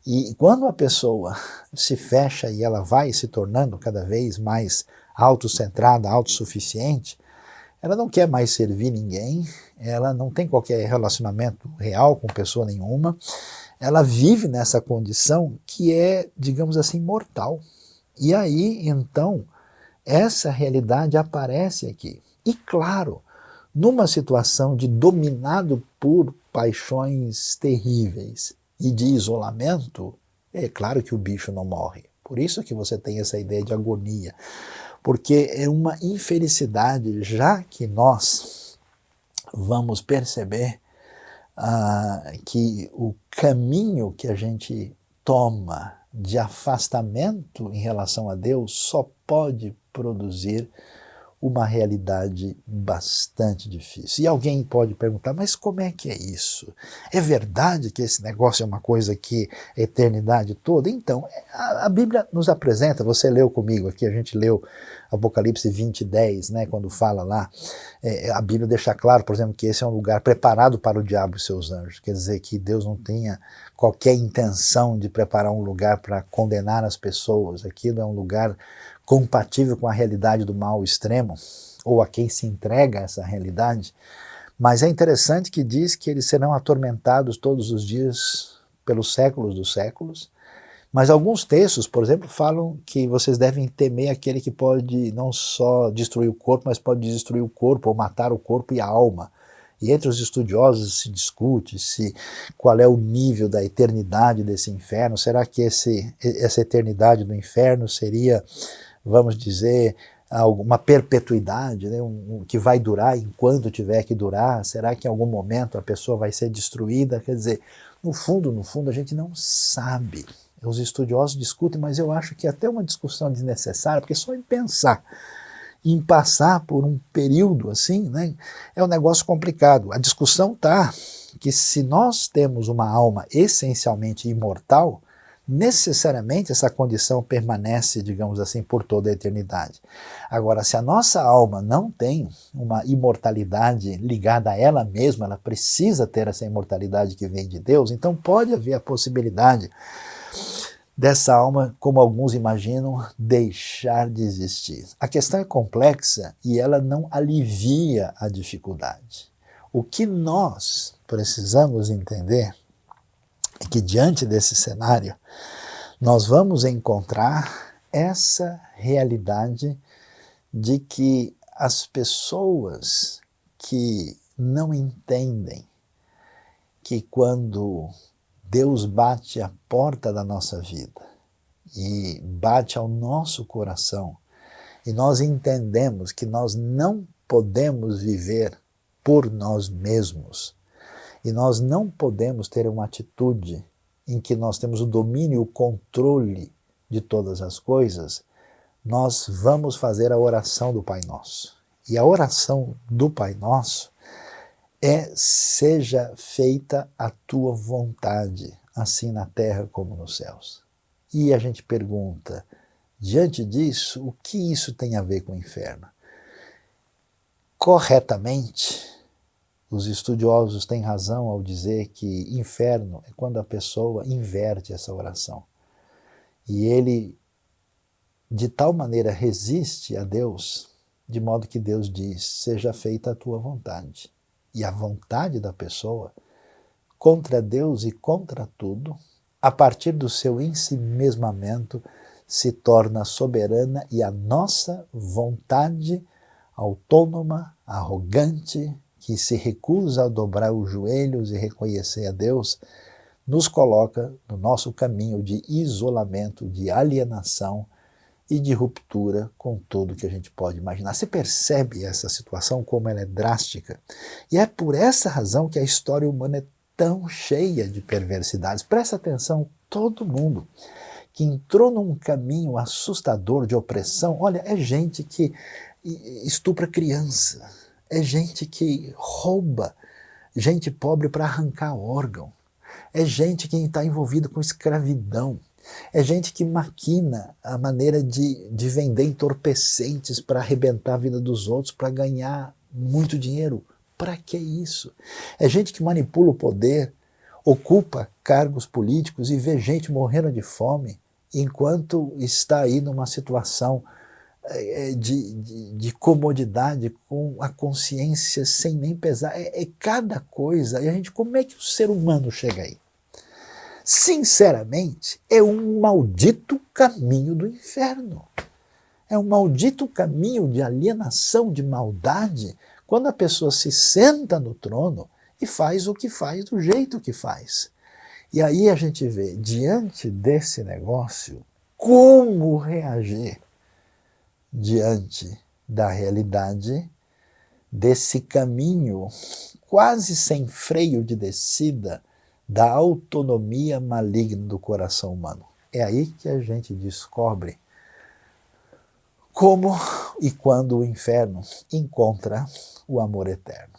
E quando a pessoa se fecha e ela vai se tornando cada vez mais autocentrada, autossuficiente, ela não quer mais servir ninguém, ela não tem qualquer relacionamento real com pessoa nenhuma, ela vive nessa condição que é, digamos assim, mortal. E aí, então, essa realidade aparece aqui. E claro, numa situação de dominado por paixões terríveis e de isolamento, é claro que o bicho não morre. Por isso que você tem essa ideia de agonia. Porque é uma infelicidade, já que nós vamos perceber que o caminho que a gente toma de afastamento em relação a Deus só pode produzir uma realidade bastante difícil. E alguém pode perguntar, mas como é que é isso? É verdade que esse negócio é uma coisa que é a eternidade toda? Então, a Bíblia nos apresenta, você leu comigo aqui, a gente leu Apocalipse 20:10, né, quando fala lá, a Bíblia deixa claro, por exemplo, que esse é um lugar preparado para o diabo e seus anjos. Quer dizer que Deus não tenha qualquer intenção de preparar um lugar para condenar as pessoas. Aquilo é um lugar compatível com a realidade do mal extremo, ou a quem se entrega a essa realidade. Mas é interessante que diz que eles serão atormentados todos os dias pelos séculos dos séculos. Mas alguns textos, por exemplo, falam que vocês devem temer aquele que pode não só destruir o corpo, mas pode destruir o corpo ou matar o corpo e a alma. E entre os estudiosos se discute qual é o nível da eternidade desse inferno. Será que essa eternidade do inferno seria, vamos dizer, uma perpetuidade, né, que vai durar enquanto tiver que durar? Será que em algum momento a pessoa vai ser destruída? Quer dizer, no fundo, a gente não sabe. Os estudiosos discutem, mas eu acho que é até uma discussão desnecessária, porque só em pensar em passar por um período assim, né, é um negócio complicado. A discussão está que se nós temos uma alma essencialmente imortal, necessariamente essa condição permanece, digamos assim, por toda a eternidade. Agora, se a nossa alma não tem uma imortalidade ligada a ela mesma, ela precisa ter essa imortalidade que vem de Deus, então pode haver a possibilidade dessa alma, como alguns imaginam, deixar de existir. A questão é complexa e ela não alivia a dificuldade. O que nós precisamos entender é que diante desse cenário, nós vamos encontrar essa realidade de que as pessoas que não entendem que quando Deus bate a porta da nossa vida e bate ao nosso coração e nós entendemos que nós não podemos viver por nós mesmos e nós não podemos ter uma atitude em que nós temos o domínio e o controle de todas as coisas, nós vamos fazer a oração do Pai Nosso. E a oração do Pai Nosso seja feita a tua vontade, assim na terra como nos céus. E a gente pergunta, diante disso, o que isso tem a ver com o inferno? Corretamente, os estudiosos têm razão ao dizer que inferno é quando a pessoa inverte essa oração. E ele, de tal maneira, resiste a Deus, de modo que Deus diz, seja feita a tua vontade. E a vontade da pessoa, contra Deus e contra tudo, a partir do seu ensimesmamento, se torna soberana e a nossa vontade autônoma, arrogante, que se recusa a dobrar os joelhos e reconhecer a Deus, nos coloca no nosso caminho de isolamento, de alienação e de ruptura com tudo que a gente pode imaginar. Você percebe essa situação, como ela é drástica? E é por essa razão que a história humana é tão cheia de perversidades. Presta atenção, todo mundo que entrou num caminho assustador de opressão, olha, é gente que estupra criança, é gente que rouba gente pobre para arrancar órgão, é gente que está envolvida com escravidão, é gente que maquina a maneira de vender entorpecentes para arrebentar a vida dos outros, para ganhar muito dinheiro. Para que isso? É gente que manipula o poder, ocupa cargos políticos e vê gente morrendo de fome enquanto está aí numa situação de comodidade, com a consciência sem nem pesar. É cada coisa. E a gente, como é que o ser humano chega aí? Sinceramente, é um maldito caminho do inferno. É um maldito caminho de alienação, de maldade, quando a pessoa se senta no trono e faz o que faz do jeito que faz. E aí a gente vê, diante desse negócio, como reagir diante da realidade desse caminho quase sem freio de descida da autonomia maligna do coração humano. É aí que a gente descobre como e quando o inferno encontra o amor eterno.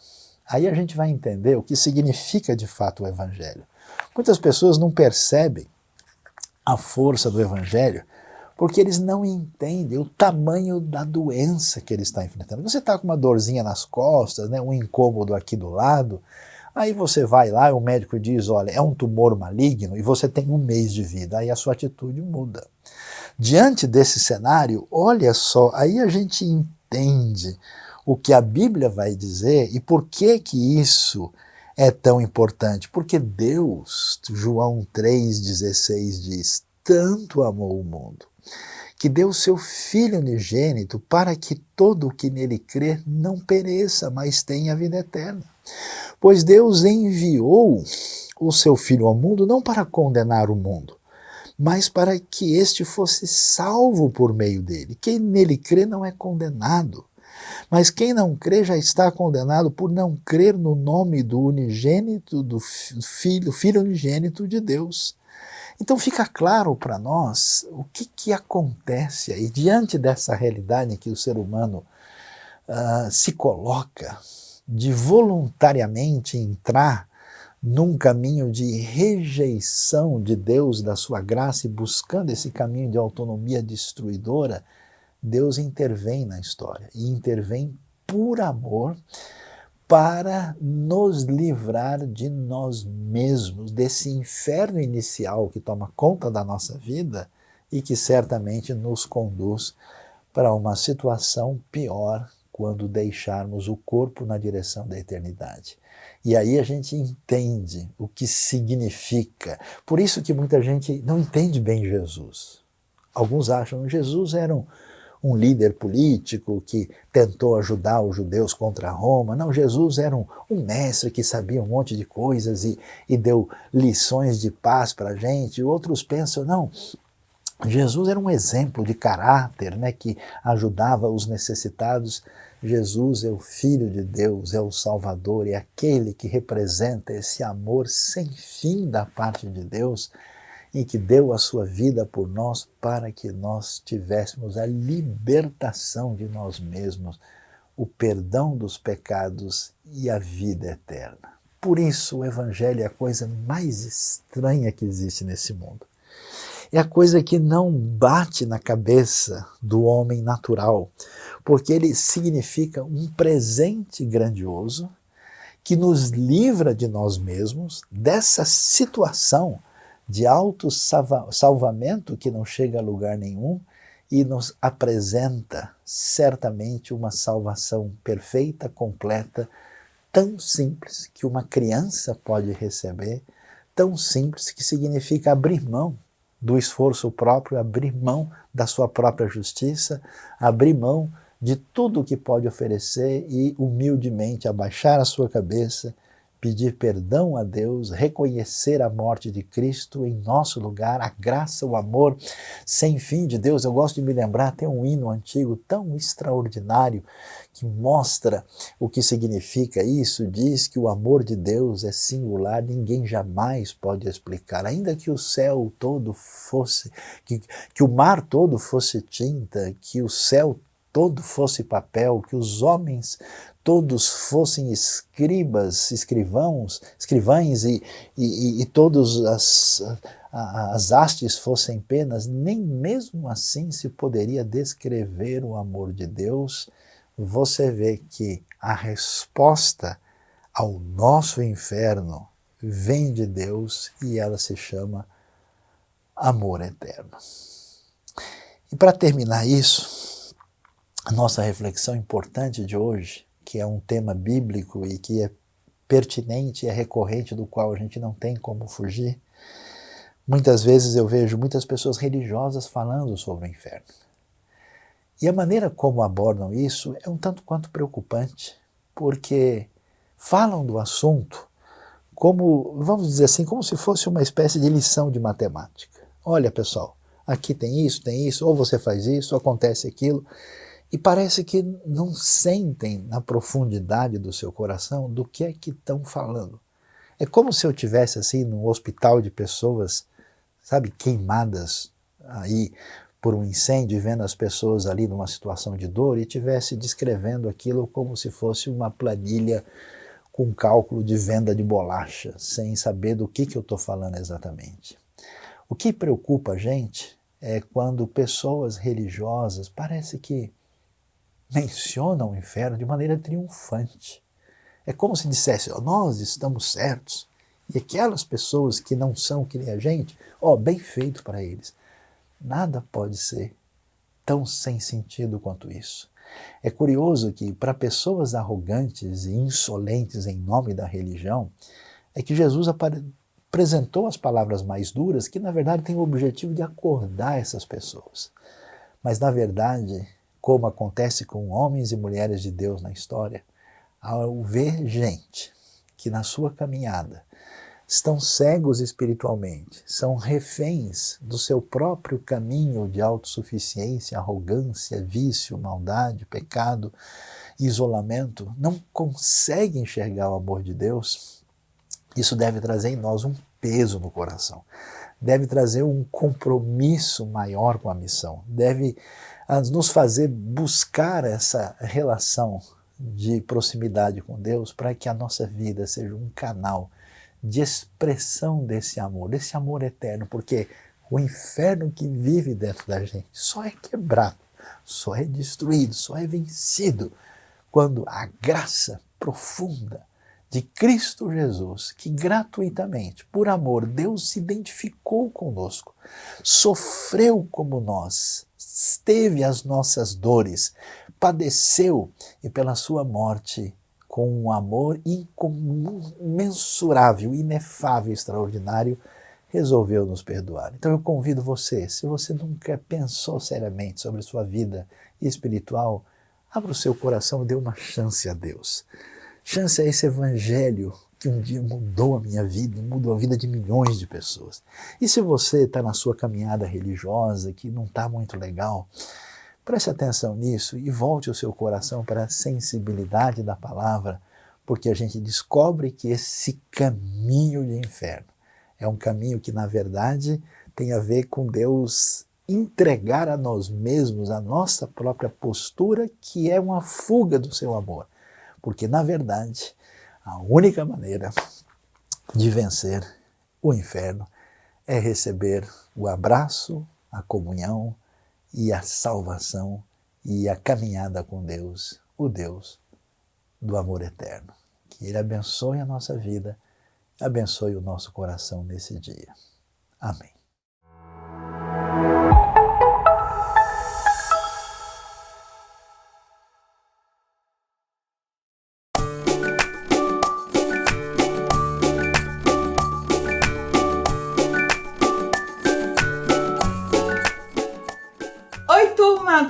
Aí a gente vai entender o que significa de fato o Evangelho. Muitas pessoas não percebem a força do Evangelho porque eles não entendem o tamanho da doença que ele está enfrentando. Você está com uma dorzinha nas costas, né, um incômodo aqui do lado, aí você vai lá e o médico diz, olha, é um tumor maligno e você tem 1 mês de vida, aí a sua atitude muda. Diante desse cenário, olha só, aí a gente entende o que a Bíblia vai dizer e por que isso é tão importante. Porque Deus, João 3,16 diz, tanto amou o mundo, que deu o seu Filho unigênito para que todo o que nele crê não pereça, mas tenha a vida eterna. Pois Deus enviou o seu Filho ao mundo não para condenar o mundo, mas para que este fosse salvo por meio dele. Quem nele crê não é condenado, mas quem não crê já está condenado por não crer no nome do unigênito, do Filho unigênito de Deus. Então fica claro para nós o que acontece aí, diante dessa realidade em que o ser humano se coloca de voluntariamente entrar num caminho de rejeição de Deus, da sua graça, e buscando esse caminho de autonomia destruidora. Deus intervém na história, e intervém por amor para nos livrar de nós mesmos, desse inferno inicial que toma conta da nossa vida e que certamente nos conduz para uma situação pior quando deixarmos o corpo na direção da eternidade. E aí a gente entende o que significa. Por isso que muita gente não entende bem Jesus. Alguns acham que Jesus era um líder político que tentou ajudar os judeus contra Roma. Não, Jesus era um mestre que sabia um monte de coisas e deu lições de paz para a gente. Outros pensam, não, Jesus era um exemplo de caráter, né, que ajudava os necessitados. Jesus é o Filho de Deus, é o Salvador, é aquele que representa esse amor sem fim da parte de Deus e que deu a sua vida por nós para que nós tivéssemos a libertação de nós mesmos, o perdão dos pecados e a vida eterna. Por isso o Evangelho é a coisa mais estranha que existe nesse mundo. É a coisa que não bate na cabeça do homem natural, porque ele significa um presente grandioso que nos livra de nós mesmos, dessa situação de autossalvamento que não chega a lugar nenhum e nos apresenta certamente uma salvação perfeita, completa, tão simples que uma criança pode receber, tão simples que significa abrir mão do esforço próprio, abrir mão da sua própria justiça, abrir mão de tudo o que pode oferecer e humildemente abaixar a sua cabeça, pedir perdão a Deus, reconhecer a morte de Cristo em nosso lugar, a graça, o amor sem fim de Deus. Eu gosto de me lembrar, tem um hino antigo tão extraordinário que mostra o que significa isso. Diz que o amor de Deus é singular, ninguém jamais pode explicar. Ainda que o céu todo fosse, que o mar todo fosse tinta, que o céu todo fosse papel, que os homens todos fossem escrivães e todas as hastes fossem penas, nem mesmo assim se poderia descrever o amor de Deus. Você vê que a resposta ao nosso inferno vem de Deus e ela se chama amor eterno. E para terminar isso, a nossa reflexão importante de hoje, que é um tema bíblico e que é pertinente e é recorrente, do qual a gente não tem como fugir. Muitas vezes eu vejo muitas pessoas religiosas falando sobre o inferno. E a maneira como abordam isso é um tanto quanto preocupante, porque falam do assunto como, vamos dizer assim, como se fosse uma espécie de lição de matemática. Olha, pessoal, aqui tem isso, ou você faz isso, ou acontece aquilo. E parece que não sentem na profundidade do seu coração do que é que estão falando. É como se eu estivesse assim num hospital de pessoas, sabe, queimadas aí por um incêndio, vendo as pessoas ali numa situação de dor e estivesse descrevendo aquilo como se fosse uma planilha com cálculo de venda de bolacha, sem saber do que eu estou falando exatamente. O que preocupa a gente é quando pessoas religiosas parece que mencionam o inferno de maneira triunfante. É como se dissesse, nós estamos certos, e aquelas pessoas que não são que nem a gente, bem feito para eles. Nada pode ser tão sem sentido quanto isso. É curioso que para pessoas arrogantes e insolentes em nome da religião, é que Jesus apresentou as palavras mais duras, que na verdade têm o objetivo de acordar essas pessoas. Mas na verdade, como acontece com homens e mulheres de Deus na história, ao ver gente que na sua caminhada estão cegos espiritualmente, são reféns do seu próprio caminho de autossuficiência, arrogância, vício, maldade, pecado, isolamento, não conseguem enxergar o amor de Deus, isso deve trazer em nós um peso no coração, deve trazer um compromisso maior com a missão, deve nos fazer buscar essa relação de proximidade com Deus para que a nossa vida seja um canal de expressão desse amor eterno, porque o inferno que vive dentro da gente só é quebrado, só é destruído, só é vencido quando a graça profunda de Cristo Jesus, que gratuitamente, por amor, Deus se identificou conosco, sofreu como nós, teve as nossas dores, padeceu e pela sua morte, com um amor incomensurável, inefável, extraordinário, resolveu nos perdoar. Então eu convido você, se você nunca pensou seriamente sobre sua vida espiritual, abra o seu coração e dê uma chance a Deus. Chance a esse evangelho que um dia mudou a minha vida, mudou a vida de milhões de pessoas. E se você está na sua caminhada religiosa, que não está muito legal, preste atenção nisso e volte o seu coração para a sensibilidade da palavra, porque a gente descobre que esse caminho de inferno é um caminho que, na verdade, tem a ver com Deus entregar a nós mesmos a nossa própria postura, que é uma fuga do seu amor. Porque, na verdade, a única maneira de vencer o inferno é receber o abraço, a comunhão e a salvação e a caminhada com Deus, o Deus do amor eterno. Que Ele abençoe a nossa vida, abençoe o nosso coração nesse dia. Amém.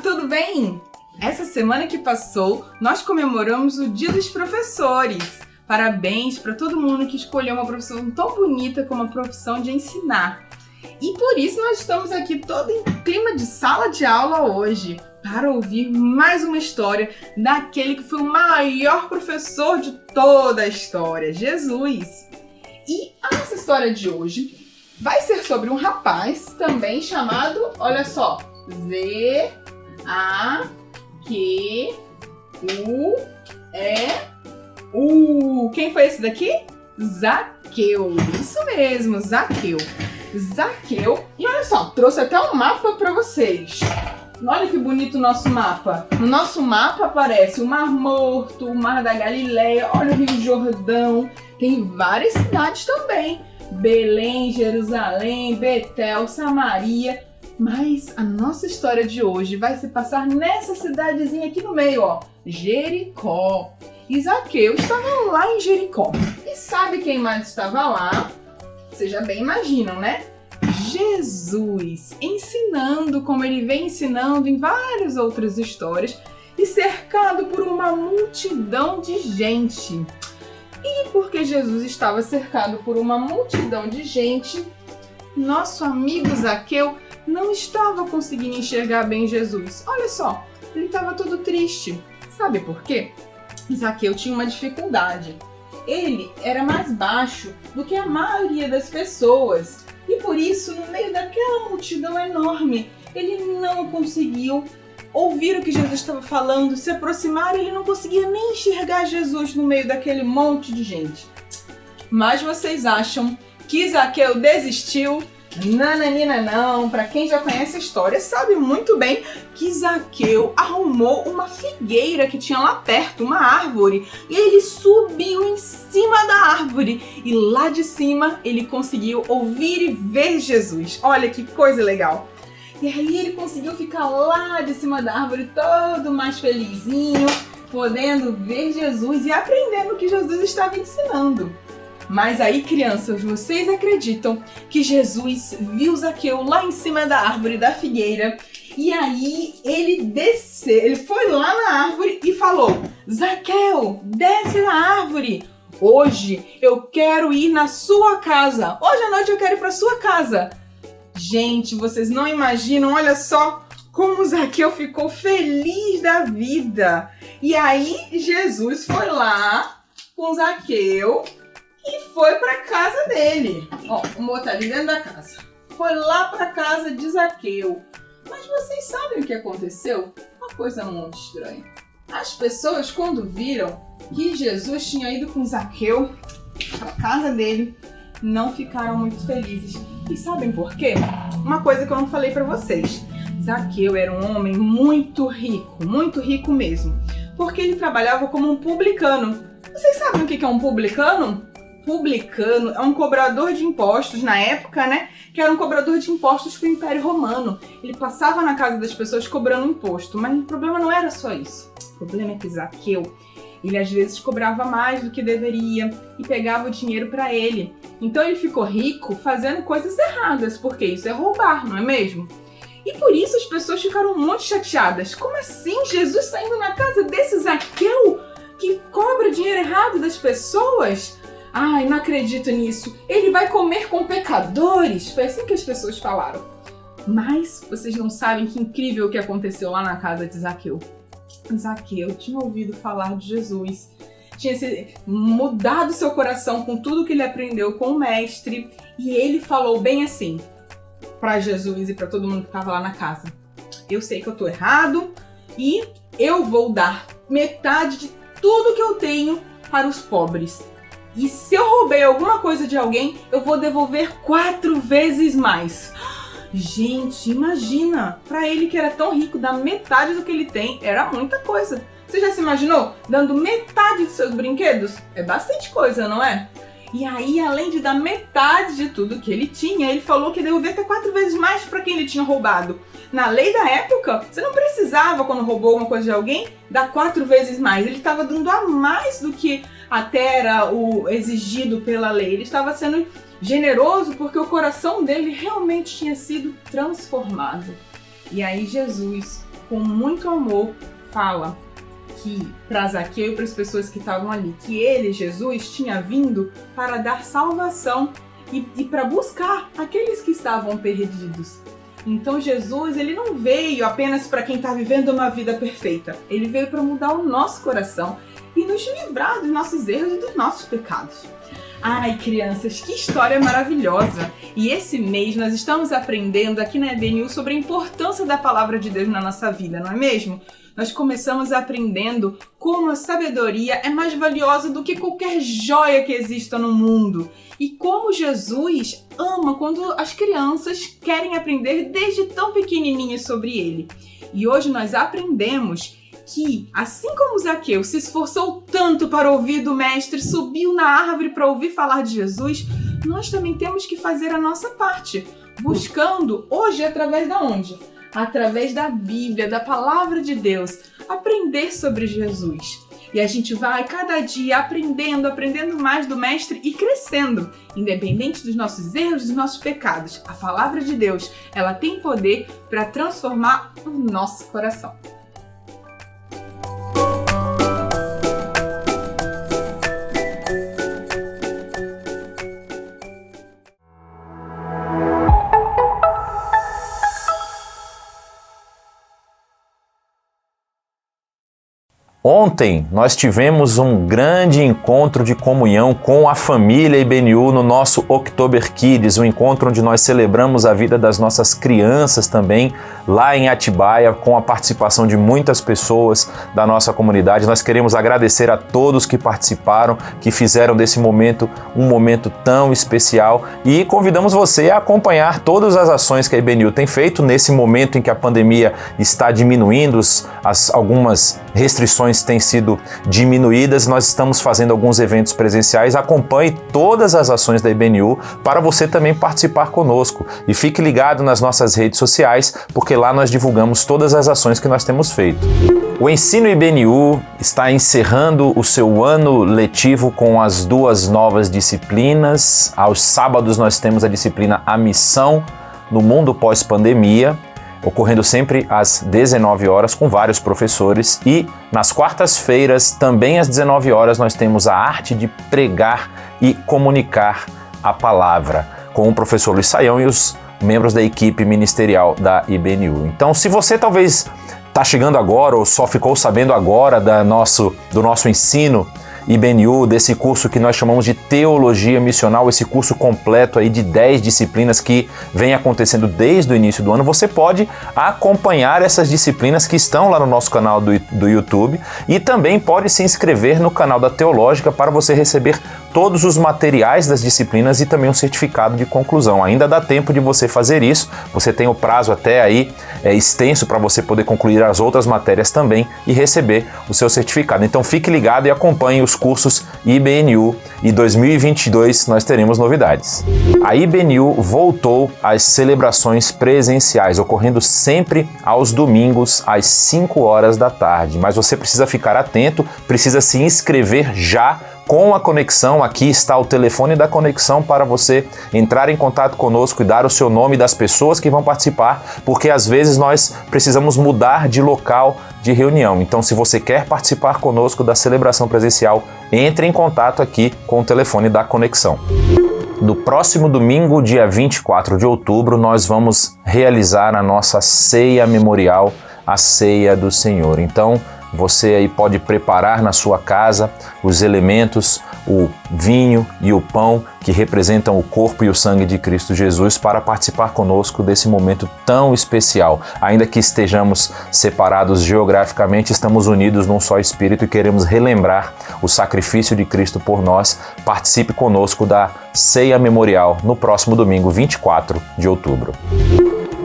Tudo bem? Essa semana que passou, nós comemoramos o Dia dos Professores. Parabéns para todo mundo que escolheu uma profissão tão bonita como a profissão de ensinar. E por isso nós estamos aqui todo em clima de sala de aula hoje, para ouvir mais uma história daquele que foi o maior professor de toda a história, Jesus. E a nossa história de hoje vai ser sobre um rapaz também chamado, olha só, Z-A-Q-U-E-U. Quem foi esse daqui? Zaqueu. Isso mesmo, Zaqueu. Zaqueu. E olha só, trouxe até um mapa para vocês. Olha que bonito o nosso mapa. No nosso mapa aparece o Mar Morto, o Mar da Galileia, olha o Rio Jordão. Tem várias cidades também. Belém, Jerusalém, Betel, Samaria. Mas a nossa história de hoje vai se passar nessa cidadezinha aqui no meio, ó. Jericó. E Zaqueu estava lá em Jericó. E sabe quem mais estava lá? Vocês já bem imaginam, né? Jesus, ensinando como ele vem ensinando em várias outras histórias e cercado por uma multidão de gente. E porque Jesus estava cercado por uma multidão de gente, nosso amigo Zaqueu não estava conseguindo enxergar bem Jesus. Olha só, ele estava todo triste. Sabe por quê? Zaqueu tinha uma dificuldade. Ele era mais baixo do que a maioria das pessoas. E por isso, no meio daquela multidão enorme, ele não conseguiu ouvir o que Jesus estava falando, se aproximar, ele não conseguia nem enxergar Jesus no meio daquele monte de gente. Mas vocês acham que Zaqueu desistiu? Nananina não, para quem já conhece a história sabe muito bem que Zaqueu arrumou uma figueira que tinha lá perto, uma árvore, e ele subiu em cima da árvore e lá de cima ele conseguiu ouvir e ver Jesus. Olha que coisa legal! E aí ele conseguiu ficar lá de cima da árvore todo mais felizinho, podendo ver Jesus e aprendendo o que Jesus estava ensinando. Mas aí, crianças, vocês acreditam que Jesus viu Zaqueu lá em cima da árvore da figueira e aí ele desceu, ele foi lá na árvore e falou: Zaqueu, desce na árvore, hoje eu quero ir na sua casa, hoje à noite eu quero ir para sua casa. Gente, vocês não imaginam, olha só como Zaqueu ficou feliz da vida. E aí Jesus foi lá com Zaqueu e foi para casa dele. Ó, vamos botar ali dentro da casa. Foi lá para casa de Zaqueu. Mas vocês sabem o que aconteceu? Uma coisa muito estranha. As pessoas, quando viram que Jesus tinha ido com Zaqueu para casa dele, não ficaram muito felizes. E sabem por quê? Uma coisa que eu não falei para vocês. Zaqueu era um homem muito rico mesmo. Porque ele trabalhava como um publicano. Vocês sabem o que é um publicano? Publicano é um cobrador de impostos na época, né? Que era um cobrador de impostos para o Império Romano. Ele passava na casa das pessoas cobrando imposto, mas o problema não era só isso. O problema é que Zaqueu, ele às vezes cobrava mais do que deveria e pegava o dinheiro para ele. Então ele ficou rico fazendo coisas erradas, porque isso é roubar, não é mesmo? E por isso as pessoas ficaram muito chateadas. Como assim? Jesus está indo na casa desse Zaqueu que cobra dinheiro errado das pessoas? Ai, não acredito nisso. Ele vai comer com pecadores. Foi assim que as pessoas falaram. Mas vocês não sabem que incrível o que aconteceu lá na casa de Zaqueu. Zaqueu tinha ouvido falar de Jesus. Tinha mudado seu coração com tudo que ele aprendeu com o mestre. E ele falou bem assim para Jesus e para todo mundo que estava lá na casa. Eu sei que eu estou errado e eu vou dar metade de tudo que eu tenho para os pobres. E se eu roubei alguma coisa de alguém, eu vou devolver 4 vezes mais. Gente, imagina! Para ele que era tão rico, dar metade do que ele tem era muita coisa. Você já se imaginou dando metade dos seus brinquedos? É bastante coisa, não é? E aí, além de dar metade de tudo que ele tinha, ele falou que ia devolver até 4 vezes mais para quem ele tinha roubado. Na lei da época, você não precisava, quando roubou alguma coisa de alguém, dar 4 vezes mais. Ele estava dando a mais do que até era o exigido pela lei. Ele estava sendo generoso porque o coração dele realmente tinha sido transformado. E aí Jesus, com muito amor, fala: que para Zaqueu e para as pessoas que estavam ali, que ele, Jesus, tinha vindo para dar salvação e para buscar aqueles que estavam perdidos. Então Jesus, ele não veio apenas para quem está vivendo uma vida perfeita. Ele veio para mudar o nosso coração e nos livrar dos nossos erros e dos nossos pecados. Ai, crianças, que história maravilhosa! E esse mês nós estamos aprendendo aqui na EBNU sobre a importância da palavra de Deus na nossa vida, não é mesmo? Nós começamos aprendendo como a sabedoria é mais valiosa do que qualquer joia que exista no mundo. E como Jesus ama quando as crianças querem aprender desde tão pequenininhas sobre ele. E hoje nós aprendemos que, assim como Zaqueu se esforçou tanto para ouvir do Mestre, subiu na árvore para ouvir falar de Jesus, nós também temos que fazer a nossa parte, buscando hoje através da onde? Através da Bíblia, da Palavra de Deus, aprender sobre Jesus. E a gente vai cada dia aprendendo mais do Mestre e crescendo, independente dos nossos erros, dos nossos pecados. A Palavra de Deus, ela tem poder para transformar o nosso coração. Ontem nós tivemos um grande encontro de comunhão com a família IBNU no nosso October Kids, um encontro onde nós celebramos a vida das nossas crianças também, lá em Atibaia, com a participação de muitas pessoas da nossa comunidade. Nós queremos agradecer a todos que participaram, que fizeram desse momento um momento tão especial e convidamos você a acompanhar todas as ações que a IBNU tem feito nesse momento em que a pandemia está diminuindo, algumas restrições têm sido diminuídas, nós estamos fazendo alguns eventos presenciais. Acompanhe todas as ações da IBNU para você também participar conosco e fique ligado nas nossas redes sociais, porque lá nós divulgamos todas as ações que nós temos feito. O Ensino IBNU está encerrando o seu ano letivo com as 2 novas disciplinas. Aos sábados nós temos a disciplina A Missão no Mundo Pós-Pandemia, ocorrendo sempre às 19 horas com vários professores, e nas quartas-feiras, também às 19 horas, nós temos a arte de pregar e comunicar a palavra, com o professor Luiz Saião e os membros da equipe ministerial da IBNU. Então, se você talvez está chegando agora ou só ficou sabendo agora do nosso ensino IBNU, desse curso que nós chamamos de Teologia Missional, esse curso completo aí de 10 disciplinas que vem acontecendo desde o início do ano, você pode acompanhar essas disciplinas que estão lá no nosso canal do YouTube e também pode se inscrever no canal da Teológica para você receber todos os materiais das disciplinas e também um certificado de conclusão. Ainda dá tempo de você fazer isso, você tem o prazo até aí extenso para você poder concluir as outras matérias também e receber o seu certificado. Então fique ligado e acompanhe os cursos IBNU, e 2022 nós teremos novidades. A IBNU voltou às celebrações presenciais, ocorrendo sempre aos domingos às 5 horas da tarde, mas você precisa ficar atento, precisa se inscrever já com a conexão. Aqui está o telefone da conexão para você entrar em contato conosco e dar o seu nome das pessoas que vão participar, porque às vezes nós precisamos mudar de local de reunião. Então, se você quer participar conosco da celebração presencial, entre em contato aqui com o telefone da conexão. No próximo domingo, dia 24 de outubro, nós vamos realizar a nossa ceia memorial, a Ceia do Senhor. Então, você aí pode preparar na sua casa os elementos, o vinho e o pão que representam o corpo e o sangue de Cristo Jesus, para participar conosco desse momento tão especial. Ainda que estejamos separados geograficamente, estamos unidos num só Espírito e queremos relembrar o sacrifício de Cristo por nós. Participe conosco da Ceia Memorial no próximo domingo, 24 de outubro.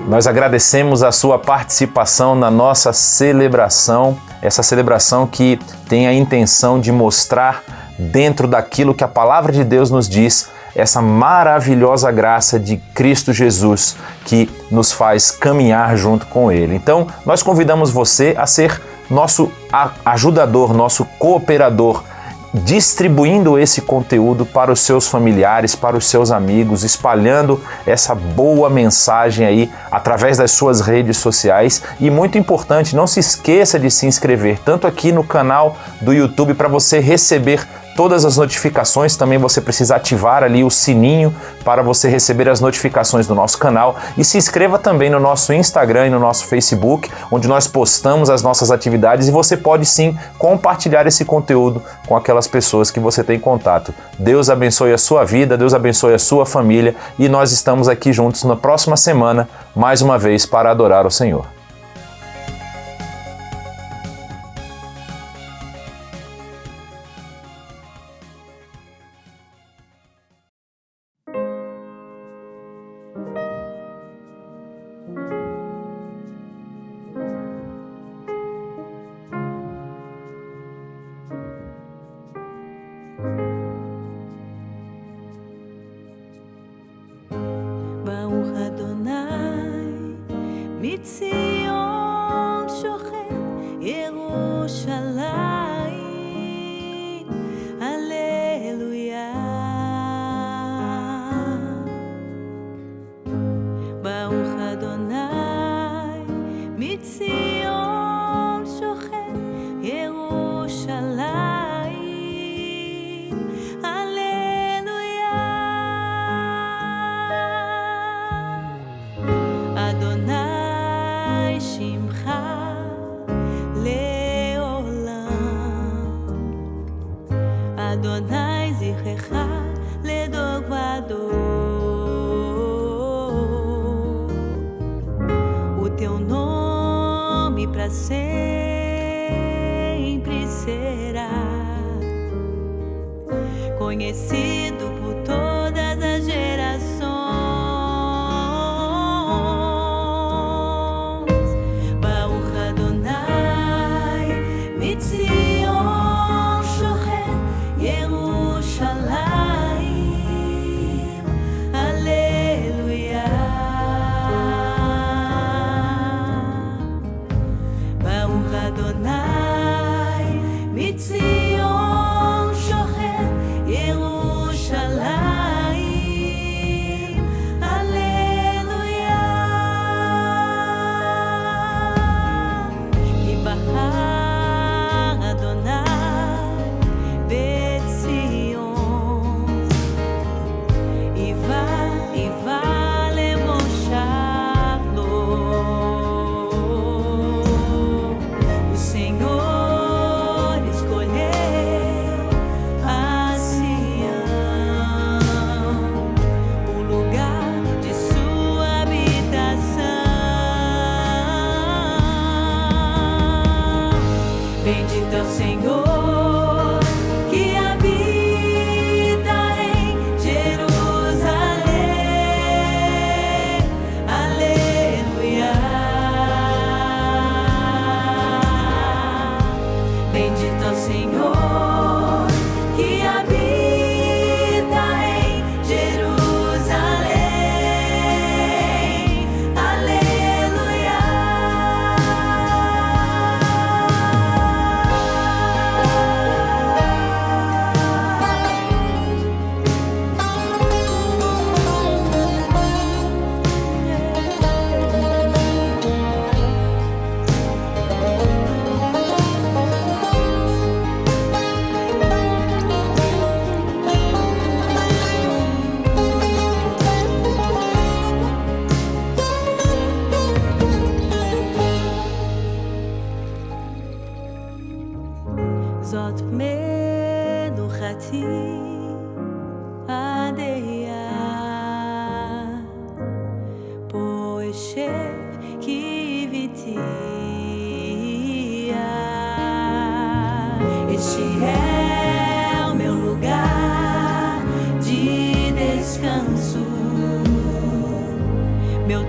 Nós agradecemos a sua participação na nossa celebração, essa celebração que tem a intenção de mostrar, dentro daquilo que a Palavra de Deus nos diz, essa maravilhosa graça de Cristo Jesus que nos faz caminhar junto com Ele. Então, nós convidamos você a ser nosso ajudador, nosso cooperador distribuindo esse conteúdo para os seus familiares, para os seus amigos, espalhando essa boa mensagem aí através das suas redes sociais. E muito importante, não se esqueça de se inscrever tanto aqui no canal do YouTube para você receber todas as notificações. Também você precisa ativar ali o sininho para você receber as notificações do nosso canal, e se inscreva também no nosso Instagram e no nosso Facebook, onde nós postamos as nossas atividades, e você pode sim compartilhar esse conteúdo com aquelas pessoas que você tem contato. Deus abençoe a sua vida, Deus abençoe a sua família, e nós estamos aqui juntos na próxima semana, mais uma vez, para adorar o Senhor. מתציון שוכן ירושלים, הללויה. ברוך אדוני, מתציון שוכן ירושלים, הללויה. אדוני שמך לעולם, אדוני זכרך לדור ודור, o teu nome para sempre será conhecido por todas as gerações. ציון שוכן ירושלים, הללויה. ברוך אדוני, מציון שוכן ירושלים, הללויה. כי בחר bendito é o Senhor que habita em Jerusalém, aleluia. Bendito é o Senhor que habita em Jerusalém, aleluia. זאת מנוחתי עדיה, פה אשב קיוויתי. Este é o meu lugar de descanso, meu